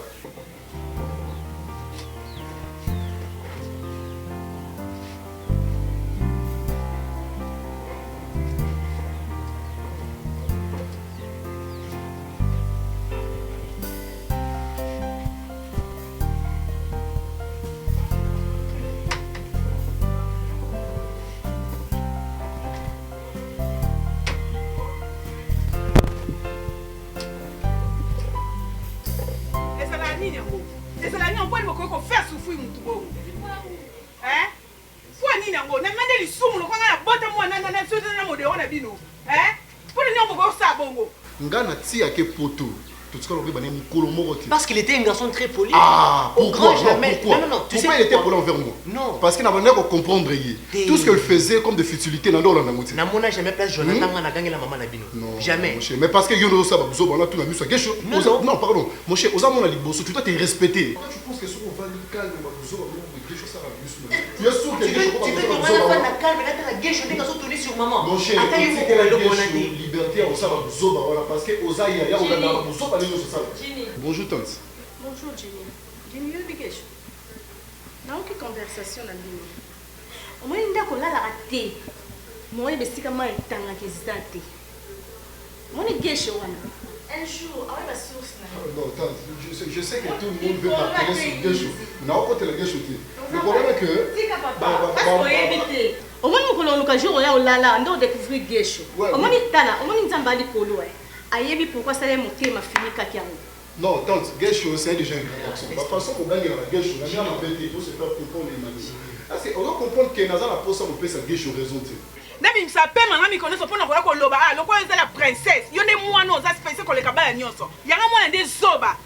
Parce qu'il était un garçon très poli. Ah, pourquoi? Non, tu sais, il était poli envers moi. Non. Parce qu'il n'avait pas comprendre tout ce qu'elle faisait comme des futilités dans l'ordre. Je n'ai jamais place Jonathan a gagné la maman Nabino. Non. Jamais. Mais parce que Yono Saba, tout la musique. Non, pardon. Mon cher, aux amants, tu dois te respecter. Tu penses que ce qu'on va lui calmer, tu es sûr que tu peux te la calme, là, tu as Guécho, tu as tourné sur maman. Mon cher, liberté, on s'en va parce que aux aïe, on a bonjour tante. Bonjour Jenny. Jenny, yo bigecho. Na oki conversation na bino. Omo inda ko lala ate. Mo e besika mai tanga ke zate. Mo ni gesho wana. Un jour, avec ma source. Non, attends, je sais que tout le monde veut partager sur Guécho. Non, quand tu es Guécho, le problème est que. Parce qu'on est évité. Au moins, nous avons l'occasion, on a découvert Guécho. Au moins, nous avons dit pour lui. Ayebi, pourquoi ça est monté ma fille Kakiango? Non, tante, Guécho, c'est déjà une réaction. De toute façon, pour gagner la Guécho, on a bien appelé pour se faire comprendre les manies. On doit comprendre que dans la poste, on peut se Guécho raison. Nabi msape mama mi koneso pona kola koloba loko eza la princesse yo ne mwana oza spécial koleka bala nyonso yanga mwana nde zoba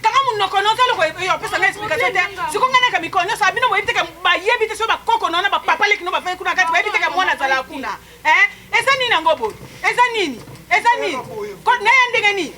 kanga munno konoza loko yo pesa na explication te sikonga na kamikono so abino boyite ka bayebi te so ba koko nona ba papa leki no ba fe kuna kati bayebi te ka mwana zala kuna eza nini ngobo eza nini ko na yandenge ni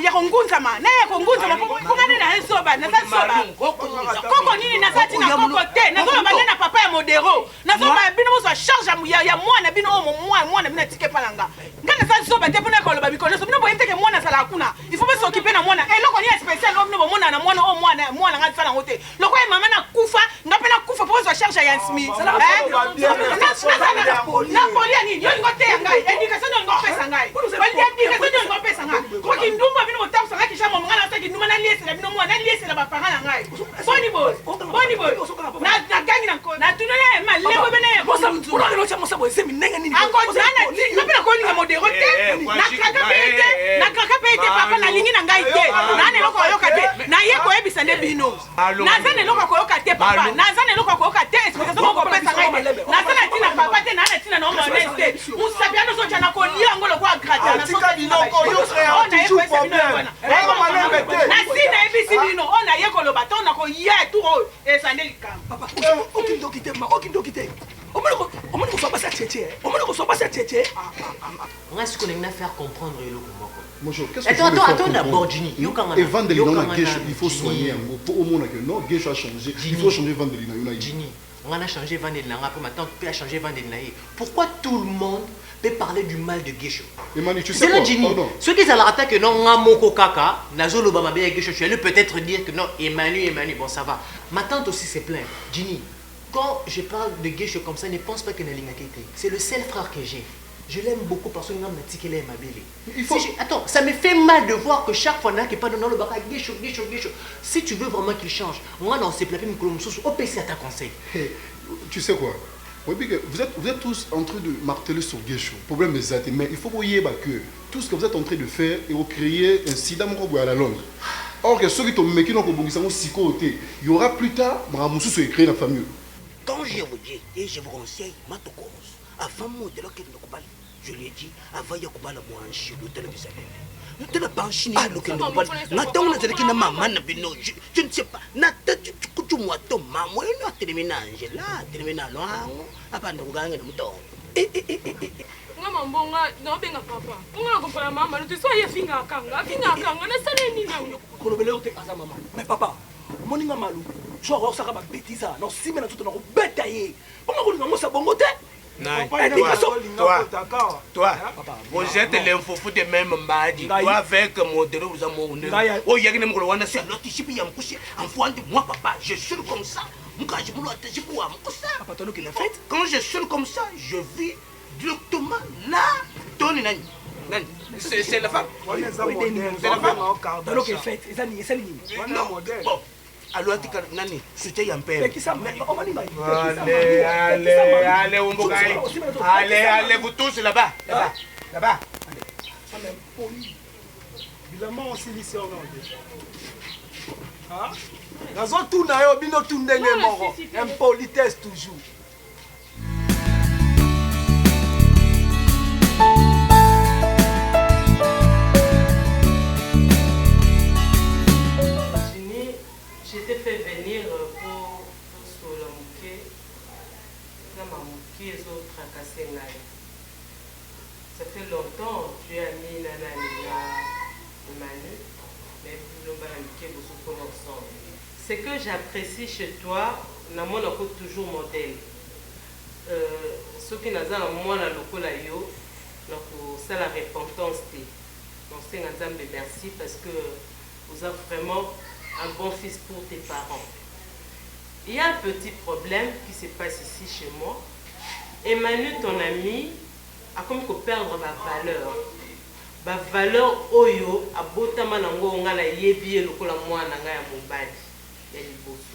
ya kongunza ma na ya kongunza ma kunga ni na zoba na zoba koko nini na sati na koko te na zoba na papa ya modero na zoba bino mo charge ya mwana bino mwana bino tike palanga ngana sa zoba te pona koloba bikolo so bino boyente ke mwana sala kuna il faut pas s'occuper na mwana loko ni spécial bino bo mwana na mwana ngati sala ngote loko e mama na kufa ngapena kufa po so charge ya nsmi na polia ni yo ngote ngai education no ngopesa ngai bali education no ngopesa ngai ko kindumba bino botamsa ngaki chama mwana sa kindumba na liese na bino mwana liese na ba parents na ngai boni boy na gangi na tunela ma lebo bene pour que l'autre soit c'est minenga nini encore zana ti napela ko linga modero te na kaka pete papa na lingi na ngai te na ne loko yoka te na ye ko ebisa ne bino na zane loko ko yoka te papa na zane loko ko yoka te explication ko pesa ngai na zana tina papa te na tina no honeste musabiano so chana ko lia ngolo ko agrata na so bino ko yo créa ti jou problème na sina ebisi bino ona ye ko lo baton na ko ye tout e sandeli kam papa aucune dokite on me reçoit pas ça tchétché. Moi, ce qu'on a faire comprendre le comment. Bonjour, qu'est-ce que attends d'abord, Gini. Et Vandelina, il faut soigner un mot. Pour au monde que non, Guécho a changé. Il faut changer Vandelina. Gini, on a changé Vandelina. Après, maintenant, tu peux changer Vandelina. Pourquoi tout le monde peut parler du mal de Guécho? Emmanuel, tu sais quoi? Ceux qui ont que non, Ngamoko Kaka, Nazolo Bamabe Guécho, tu allais peut-être dire que non, Emmanuel, bon, ça va. Ma tante aussi s'est plainte. Gini. Quand je parle de Guécho comme ça, ne pense pas que c'est le seul frère que j'ai. Je l'aime beaucoup parce que je ma belle. Attends, ça me fait mal de voir que chaque fois qui parle dans le bac Guécho. Si tu veux vraiment qu'il change, moi non, c'est plaqué au PC à ta conseil. Tu sais quoi? Vous êtes tous en train de marteler sur Guécho. Problème des athées, mais il faut que vous voyez que tout ce que vous êtes en train de faire et vous créez un sida à la longue. Or que ceux qui t'ont mis il y aura plus tard, Moussou se créer la famille. Quand je vous dis et je vous conseille, Matokos, avant moi de l'autre je lui ai dit, avant Yakubala, moi, je suis l'hôtel de Salem. Nous te la panchini, l'hôtel de Salem. N'attends pas que maman n'a pas je ne sais pas. N'attends pas que tu m'as ton maman, et nous terminé Angela, terminé loin, avant de gagner le mouton. Ngambonga, n'obenga papa. Unga kupala mama, tu sois finga kanga, na sale ni na. Kolobele ote asa mama. Mais papa, moninga malu. Tu vas voir ça comme une bêtise. Non, si maintenant tu te rends bêtaillé. Comment vous avez bon côté? Toi, vous êtes l'info de même Mbadi. Toi, avec mon déro, vous avez mon déro. Oh, il y a une mouroua, c'est un autre chip, il y a un coucher. En de moi, papa, je suis comme ça. Quand je suis comme ça, je vis directement là. C'est la femme. C'est la femme. Alors qu'elle fait, c'est bon. Alors, tu as nani, c'était un père. Allez, vous tous là-bas. Là-bas. Évidemment, on s'est lycée en anglais. Raison tout n'a bino tout n'est mort. Impolitesse toujours. J'étais fait venir pour Solomouké, dans ma mouké, les autres tracassés. Ça fait longtemps que tu as mis Nanania Manu, mais nous avons ensemble. Ce que j'apprécie chez toi, nous avons toujours modèle. Ce qui nous a moi dans le colayo, donc c'est la repentance. Donc c'est merci parce que vous avez vraiment un bon fils pour tes parents. Il y a un petit problème qui se passe ici chez moi. Emmanuel, ton ami, a comme que perdre ma valeur. bavaleur oyo abotama nango nga na yebi ye lokola mwana nga ya mobali ya liboso.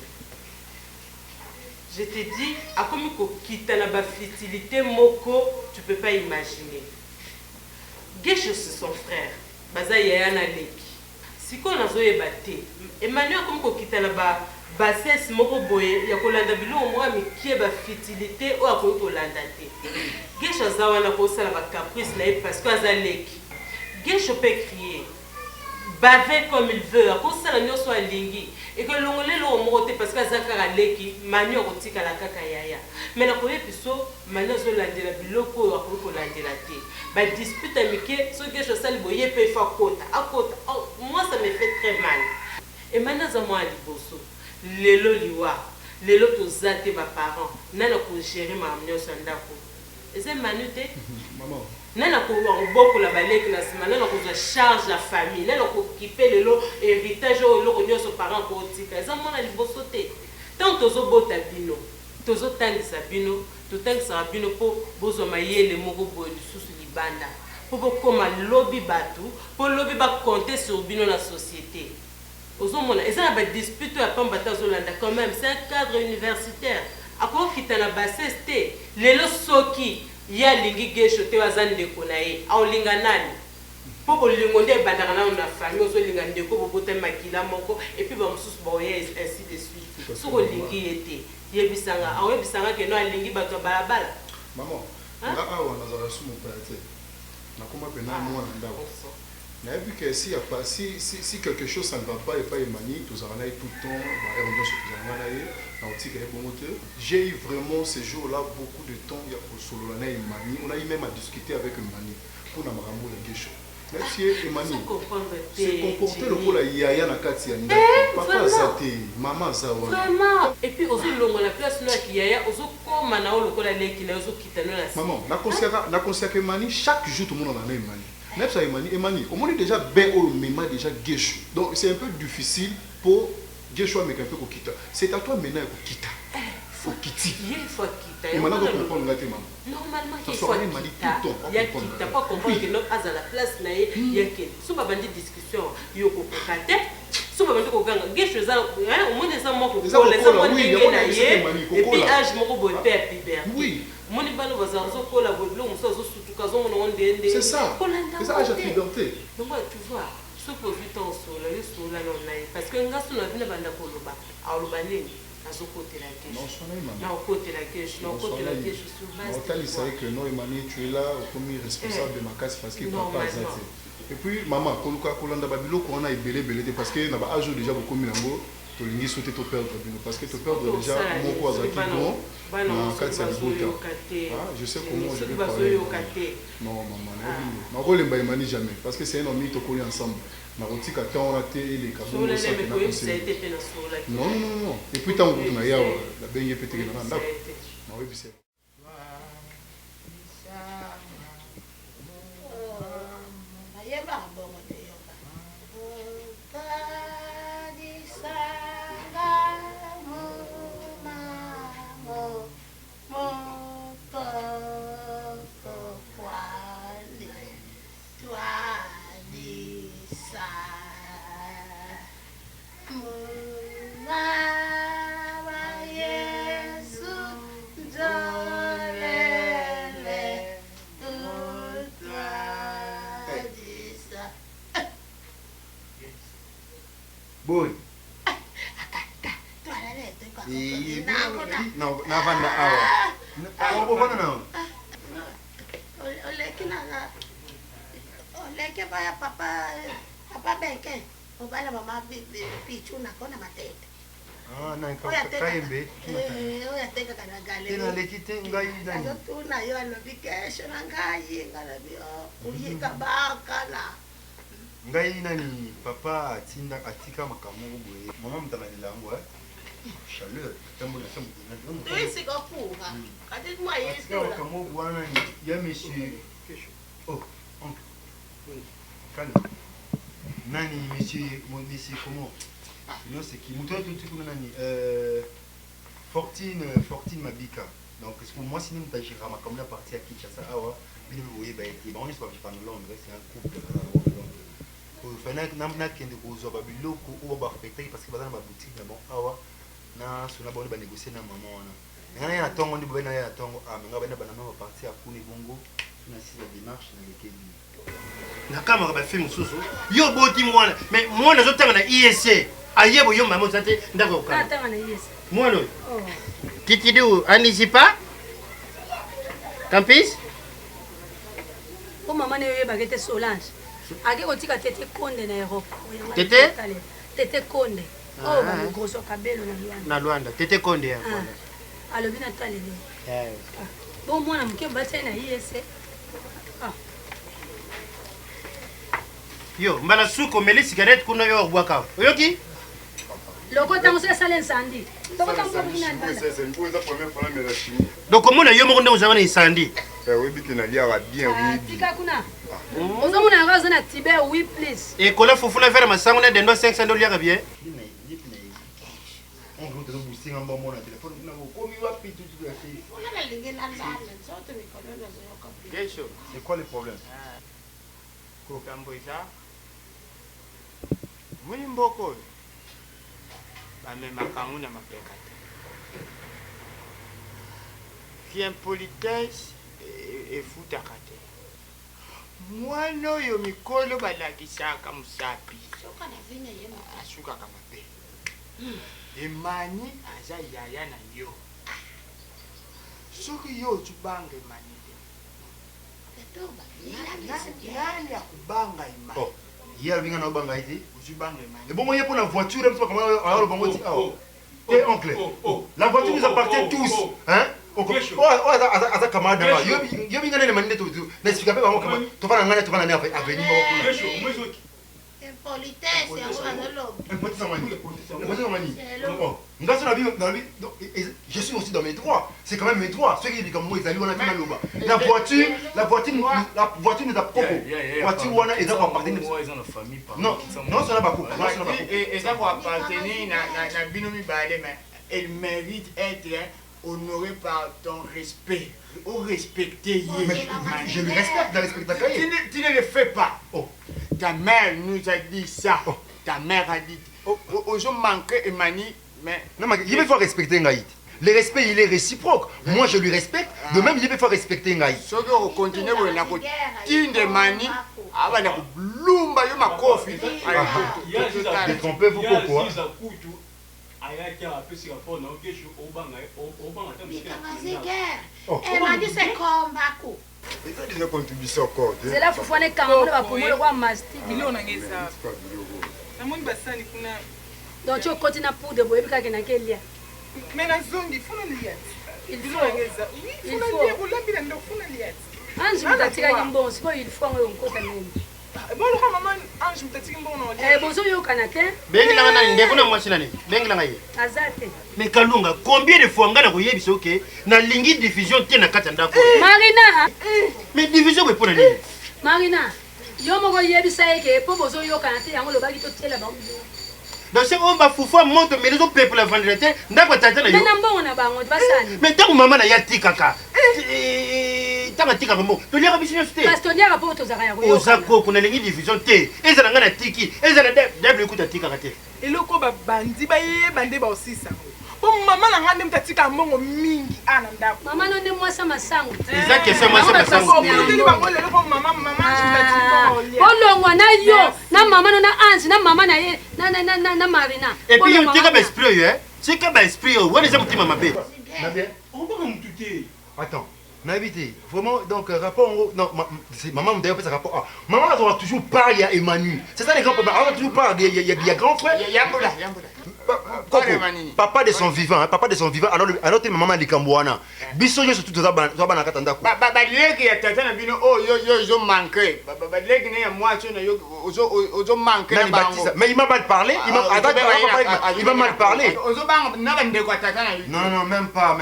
Je te dis, akomi kokita na bafutilité moko, tu peux pas imaginer. Gesho c'est son frère, baza yaya na leki. Siko nazo yebate, Emmanuel akomi kokita na bassesse moko boye ya kolanda biloko moko mikie bafutilité oyo akomi kolanda te. Gesho aza wana kosala bacaprice na ye parce que aza leki. Gesho peut crier, baver comme il veut, à cause de la nyonso alingi, et que l'on le moté parce que Zakara leki, manio rotika la kaka yaya. Mais la première piso, manio zo lande la biloko à pour lande la té. Bah dispute amike, ce que je sais le boyer peut faire côte, à côte. Moi ça me fait très mal. Et maintenant ça moi liboso, lelo liwa, lelo to zate ma parents, nana ko gérer ma manio sandako. Et c'est manuté. Maman. Nana ko beaucoup la balek na sima nana ko charge la famille nana ko occuper le lot héritage au lot ko so parents ko tika za mona liboso te tant tozo bota bino tozo tangisa bino to tangisa bino po bozo mayele moko boye lisusu libanda po koma lobby batu po lobby ba compter sur bino na société ozo mona eza ba dispute ya pamba tazolanda quand même c'est un cadre universitaire ako kitana bassesse te lelo soki ya lingi gesho te wazani ndeko na ye aolinga nani po bolingo nde ebandaka nano na famille ozolinga ndeko bobote makila moko epuis bamosusu baoye ainsi de suite soki olingi ye te yebisanga aoyebisanga keno alingi bato ya balabala. Maman nga awa nazala su mopaya te nakoma pena mwana ndako nayebi ke si quelque chose ça ne va pas epai emani tozala na ye tout le temps baere nyonso tozalanga na ye na otika ye bongo te. J'ai eu vraiment ce jour là beaucoup de temps ya kosolola na emani on a eu même à discuter avec emani mpona makambo ya gesho même si emani se comporter lokola yaya na kati ya ndako papa aza te mama aza wana vraiment et puis ozolongola place no ya kiyaya ozokoma na o lokola leki na ozokita no na maman nakonsaka emani chaque jour tomonana na emani même ça Emani, on est déjà bien au même déjà Geshu. Donc c'est un peu difficile pour Geshu à mettre un peu Kokita. C'est à toi maintenant Kokita. Faut quitter. Il faut quitter. Et maintenant on comprend la maman. Normalement il faut quitter. Il y a quitter pas comprendre que notre à la place là il y a que sous ma bande discussion yo kokate. Sous ma bande kokanga Geshu za au moins des amants pour les amants et puis âge moko bote à oui. C'est ça. C'est ça, j'ai puberté. Donc, tu vois, ce que tu t'en sola, parce que nous avons vu la Koloba, à Olobané, à ce côté la caisse. Non, côté la caisse, non, côté la caisse, sur base. Il savait que non, Emmanuel, tu es là, au premier responsable de ma casse parce qu'il ne peut pas azati. Et puis, maman, Koluka Kolanda Babilo, qu'on a belé, parce que n'a pas âge déjà beaucoup de lango. Tu as sauté ton perdre parce que tu perds déjà mon quoi azati bon. Je sais comment je vais parler. Non, maman, on ne va pas jamais parce que c'est un ami qui est ensemble. On a dit que on a été les cadeaux. Non. Et puis, tu as la baigne pété dans la Boy. No, navanda awa. Awa bana na. Oleke baya papa benke. Obala mama pichu na kona matete. Ah, na kaimbe. Oya teka kana gale. Tena lekite ngai ndani. Ayo tuna yo alobication ngai ngalabi uyika bakala. Ngai nani papa atika makambo boye. Mama mtana lilango chaleur tambo na sambu. Isi ko fuha. Kati mwa yisi ko. Makambo bwana ni ya monsieur. Oh, oncle. Calme. Nani monsieur comment? Non, c'est qui muto tout kuna nani Fortune Mabika. Donc pour moi sinon mtajira makambo ya partie ya Kinshasa awa oui, bah, on est pas en Londres, c'est un couple. Il fallait que nous ayons des biloko ou des spectacles parce que dans ma boutique, bon, na suna ba négocier na maman wana. Ngana ya tongo ndi bobena ya tongo amenga bana bana no parti ya kuni bongo suna sisi ya démarche na lekebi. Na kama ba film susu. Yo boti mwana, mais mwana zo tanga na ISC. Ayebo yo maman santé ndako ka. Tanga na ISC. Mwana. Oh. Titidu Anisipa? Campus? Ko mama ne yo bagete Solange. Ake kotika tete Konde na Europe. Tete? Tete Konde. Oh, ba grosso kabelo na Luanda. Na Luanda, Tete Konde ya. Alobi na talele. Eh. Bon mwana mke batse na ISC. Ah. Yo, mbala suko meli cigarette kuna yo bwaka. Oyoki? Loko tango se sale nsandi. Loko tango ko bina ndana. C'est une fois première fois mais la chimie. Donc comment na yo mo ndongo zama na incendie? Oui, bi na lia wa bien oui. Tika kuna. Ozo muna ngazo na tibe oui please. Et kola fufula faire masango na dendo 500 dollars bien. On veut te booster en bon mon téléphone na komi wapi tout tout fait. On a lingi na ndana, zote mikono na zoyoka. Kesho, c'est quoi le problème? Ko kambo isa. Muni mboko. Ba me makangu na mapeka. Qui impolitesse et futakate. Mwana oyo mikolo balakisaka musapi. Soka na vina yema. Asuka kama pe. Emani aza yaya na yo. Soki yo tubange emani te. Nani akubanga imani? Oh, hier winga na banga iti. Usibanga imani. Et bon moyen pour la voiture, même pas comment alors le bon mot. Eh oncle. La voiture nous appartient tous, hein? Aza camarade là. Yo winga na mani to. N'explique pas comment to va ngana to va na avenir mo. Politesse je suis aussi dans mes droits. C'est quand même mes droits. Ceux qui disent comme moi, ils allaient on a fait loba. La voiture nous a propre. Voiture on a ils ont appartenir. Non, non, ça n'a pas coupé. Et ça va appartenir na binomi balé mais elle mérite être honorée par ton respect. Ou respecter. Je le respecte, je respecte ta carrière. Tu ne le fais pas. Ta mère nous a dit ça. Ta mère a dit. Aux gens manquent Emani, mais. Non, mais il faut respecter Ngaït. Le respect, il est réciproque. Moi, je lui respecte. De même, il faut respecter Ngaït. Si on continue, on a continué Mani. Ah, on a blumba, il y a ma coffee. Détrompez-vous pourquoi? c'est comme déjà contribution encore. C'est là faut aller quand même pour le roi mastic. Il on a ngeza. Na moni basani kuna. Donc tu continue pour de boye bika na kelia. Mais na zongi funa liat. Il faut ngeza. Il faut lier bolambila ndo funa liat. Ange mutatika kimbo siko il faut ngo nkota nini. Bon le maman Ange mutatika kimbo no liat. Bozo yo kanate. Bengi la ngana ndeko na mwasi nani? Bengi la ngaye. Azate. Mais Kalunga, combien de fois ngana ko yebisa OK na lingi diffusion te na kata ndako. Marina. Mais division we pona nini? Marina. Yo moko yebisa yeke po bozo yo kanate yango lo baki to tela ba. Donc c'est on va foufoua monte mais les autres peuple la vendredi ndako tata na yo. Mais nambo na bango basani. Mais tant maman na yati kaka. Tanga tika mo. To liaka bisinyo ste. Pastonia rapo to zaka ya ko. Ozako kuna lingi diffusion te. Ezala ngana tiki. Ezala double kuta tika kate. Eloko ba bandi ba ye bande ba osisa. Pour maman na ngande mtatika mbongo mingi ana ndako. Mama no ne mwasa masango. Ezaki esa mwasa masango. Ndeli ba ngole loko mama mtatika. Olongwa na yo na mama no na Ange na mama na ye na Marina. Et puis on tika ba esprit hein. C'est que ba esprit on les aime mutima mabe. Na bien. On va me tuter. Attends. N'habité. Vraiment, donc, rapport, non, maman me dit ça rapport. Maman, on doit toujours parler à Emmanuel. C'est ça les grands problèmes. On doit toujours parler. Il y a grand frère. Yamboula. Papa de son vivant, papa de son vivant. Alors, tu maman de Kambouana. Bissoyo, surtout, tu vas dans Katanda. Badleg, ya tata na bino, oh, yo manqué. Badleg, ne moi, tu n'as yo manqué. Mais il m'a mal parlé. Il m'a mal parlé. Non, non, même pas.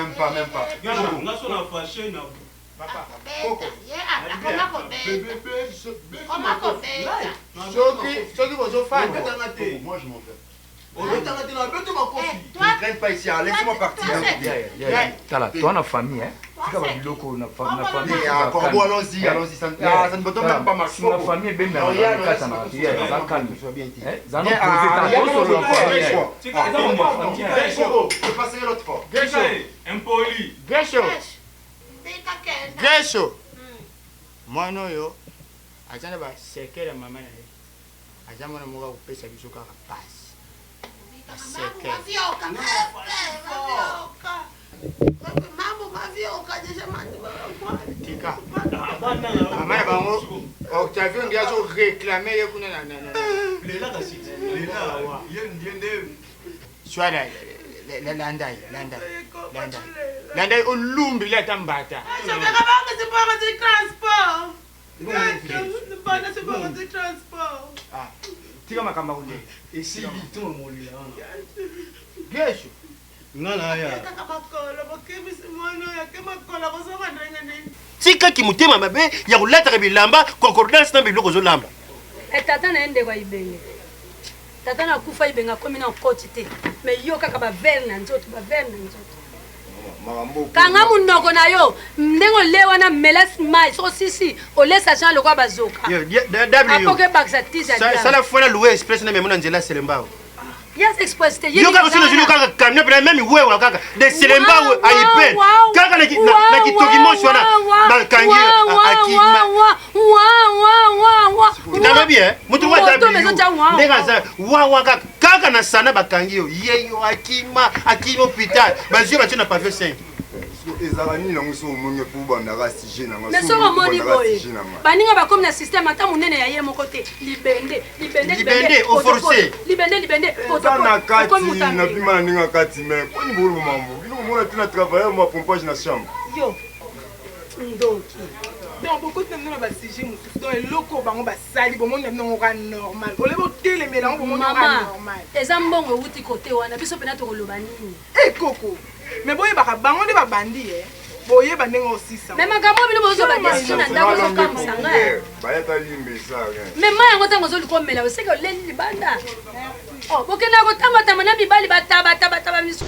Papa, Coco. Moi je m'en fais. Ne traîne pas ici, laisse-moi partir. Toi, la famille, hein. tika babiloko na famille Corbeau, allons-y, ça ne me donne même pas ma sur la famille ben na kata na ya za calme zano je passerai l'autre fois. Impoli. Gesho. Mwana oyo azana ba sekele mama na ye. Azamona moka kupesa biso kaka pasi. Mavioka. Mambo mavioka deja mandi. Tika. Mama bango Octavio ndio azo réclamer ye kuna na. Lela kasi. Lela. Yende. Swala Landai ulumbi leta mbata. Tika makamba kunde. Esi biton molila. Gesho. Ngala ya. Tika kimutema mabe ya kulata bilamba concordance na biloko zo lamba. Tata naende kwa ibenge. Tata na kufa ibenga komi na koti te. Me yo kaka ba verre na nzoto. Kanga munoko na yo ndengo lewa na melas mai so sisi olesa jean lokwa bazoka. Apoke baksa tiza. Sala fona louer express na memona nzela selembao. Yes express te. Yo kaka sino kaka kamne pra même wewe kaka de selembao aipen. Kaka na kitoki moshwa na bakangi akima. Utama bien mutu wa tabi. Ndega za wa kaka na sana bakangi yo yeyo akima hospital bazio batuna pavio 5. ezala nini nango so omongi po bandaka sujet nanga mais soko omoni boye baninga bakomi na système ata monene ya ye moko te libende oforce libende na kati na pima na ninga kati mais poni bolo mambo biloko mona tina travailler ma pompage na chambre yo ndoki donc beaucoup de gens ba sujet mususu donc eloko bango basali bomoni nango ka normal olebo telemela ngo bomoni ka normal eza mbongo wuti kote wana biso pena to koloba nini koko mais boye baka bango nde babandi boye bandengo osisa mais makambo bino bozo ba destina ndako zo kamsanga bayata limbe ça mais maya ngo tango zo likomela oseka oleli libanda oh bokena ko tama na bibali bataba misu.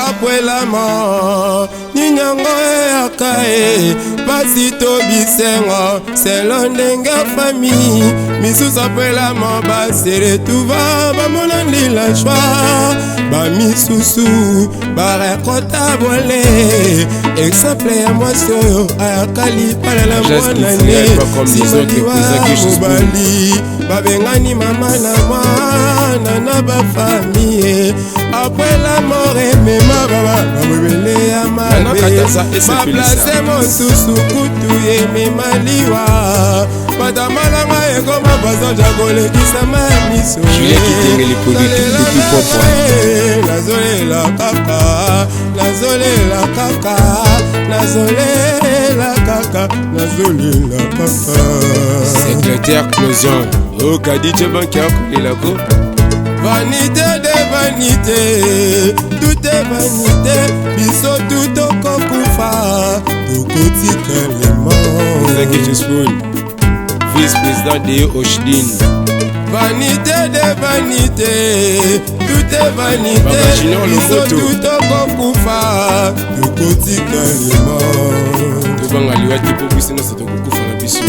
Après la mort, Ninyango et Akae, Pasito Bisengo, c'est l'ondenge famille. Misus après la mort, c'est le tout va, Bamolandi la joie, Bamisusu, Barakota volé, exemple à moi sur Akali, par la moine année, si Batiwa Mobali, Babengani Mama Nama, Nana ba famille, après la mort et même baba babele ya mabe place mosusu kutu emema liwa batamalanga ekoma bazaja kolekisama miso nazolela kaka secrétaire closion okadije banki akolela ko vanité de vanité, tout est vanité, biso tout au kokufa, tout kotika les morts. Zaki Spoon, vice-président de Oshdin. Vanité de vanité, tout est vanité, biso tout au kokufa, tout kotika les morts. Tout banga liwati pour biso na sato kokufa na biso.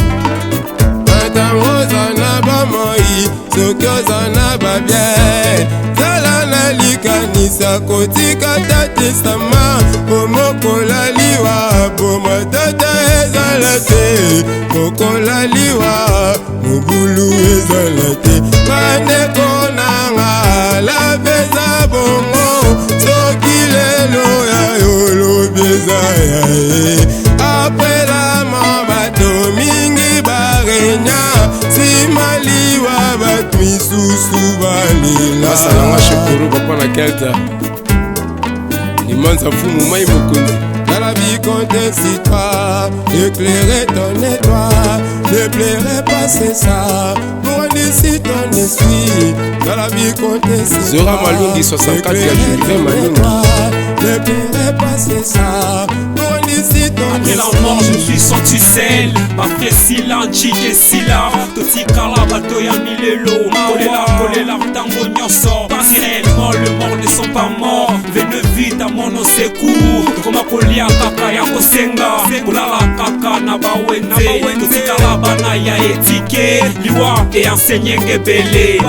Tango zana ba moi, soki ozana ba bien, zala na likanisa kotika tatesama, bomokola liwa, bomotata ezala te, mokola liwa, mobulu ezala te, bandeko nanga labeza bongo, soki lelo ya yolobi eza ya ye, apres la mort bato mingi barenya, simaliwa bato misusu balela basalanga shokoro bapana kelta limanza fumu mai mokonzi. Dans la vie contexte-toi, éclairer ton étoile, ne plairait pas c'est ça, pour d'ici ton esprit. Dans la vie contexte-toi, Zora Malungi 64 ya Julien Malungi, ne plairait pas c'est ça, pour d'ici ton après la mort je me suis senti seul. Après Sila, Njike Sila totikala bato ya milelo kolela ntango nyonso. Si réellement le mort ne sont pas morts, venez vite à mon secours. Tokoma kolia kaka ya kosenga kolala kaka na bawenze totikala bana ya etike liwa e enseigner ngebele.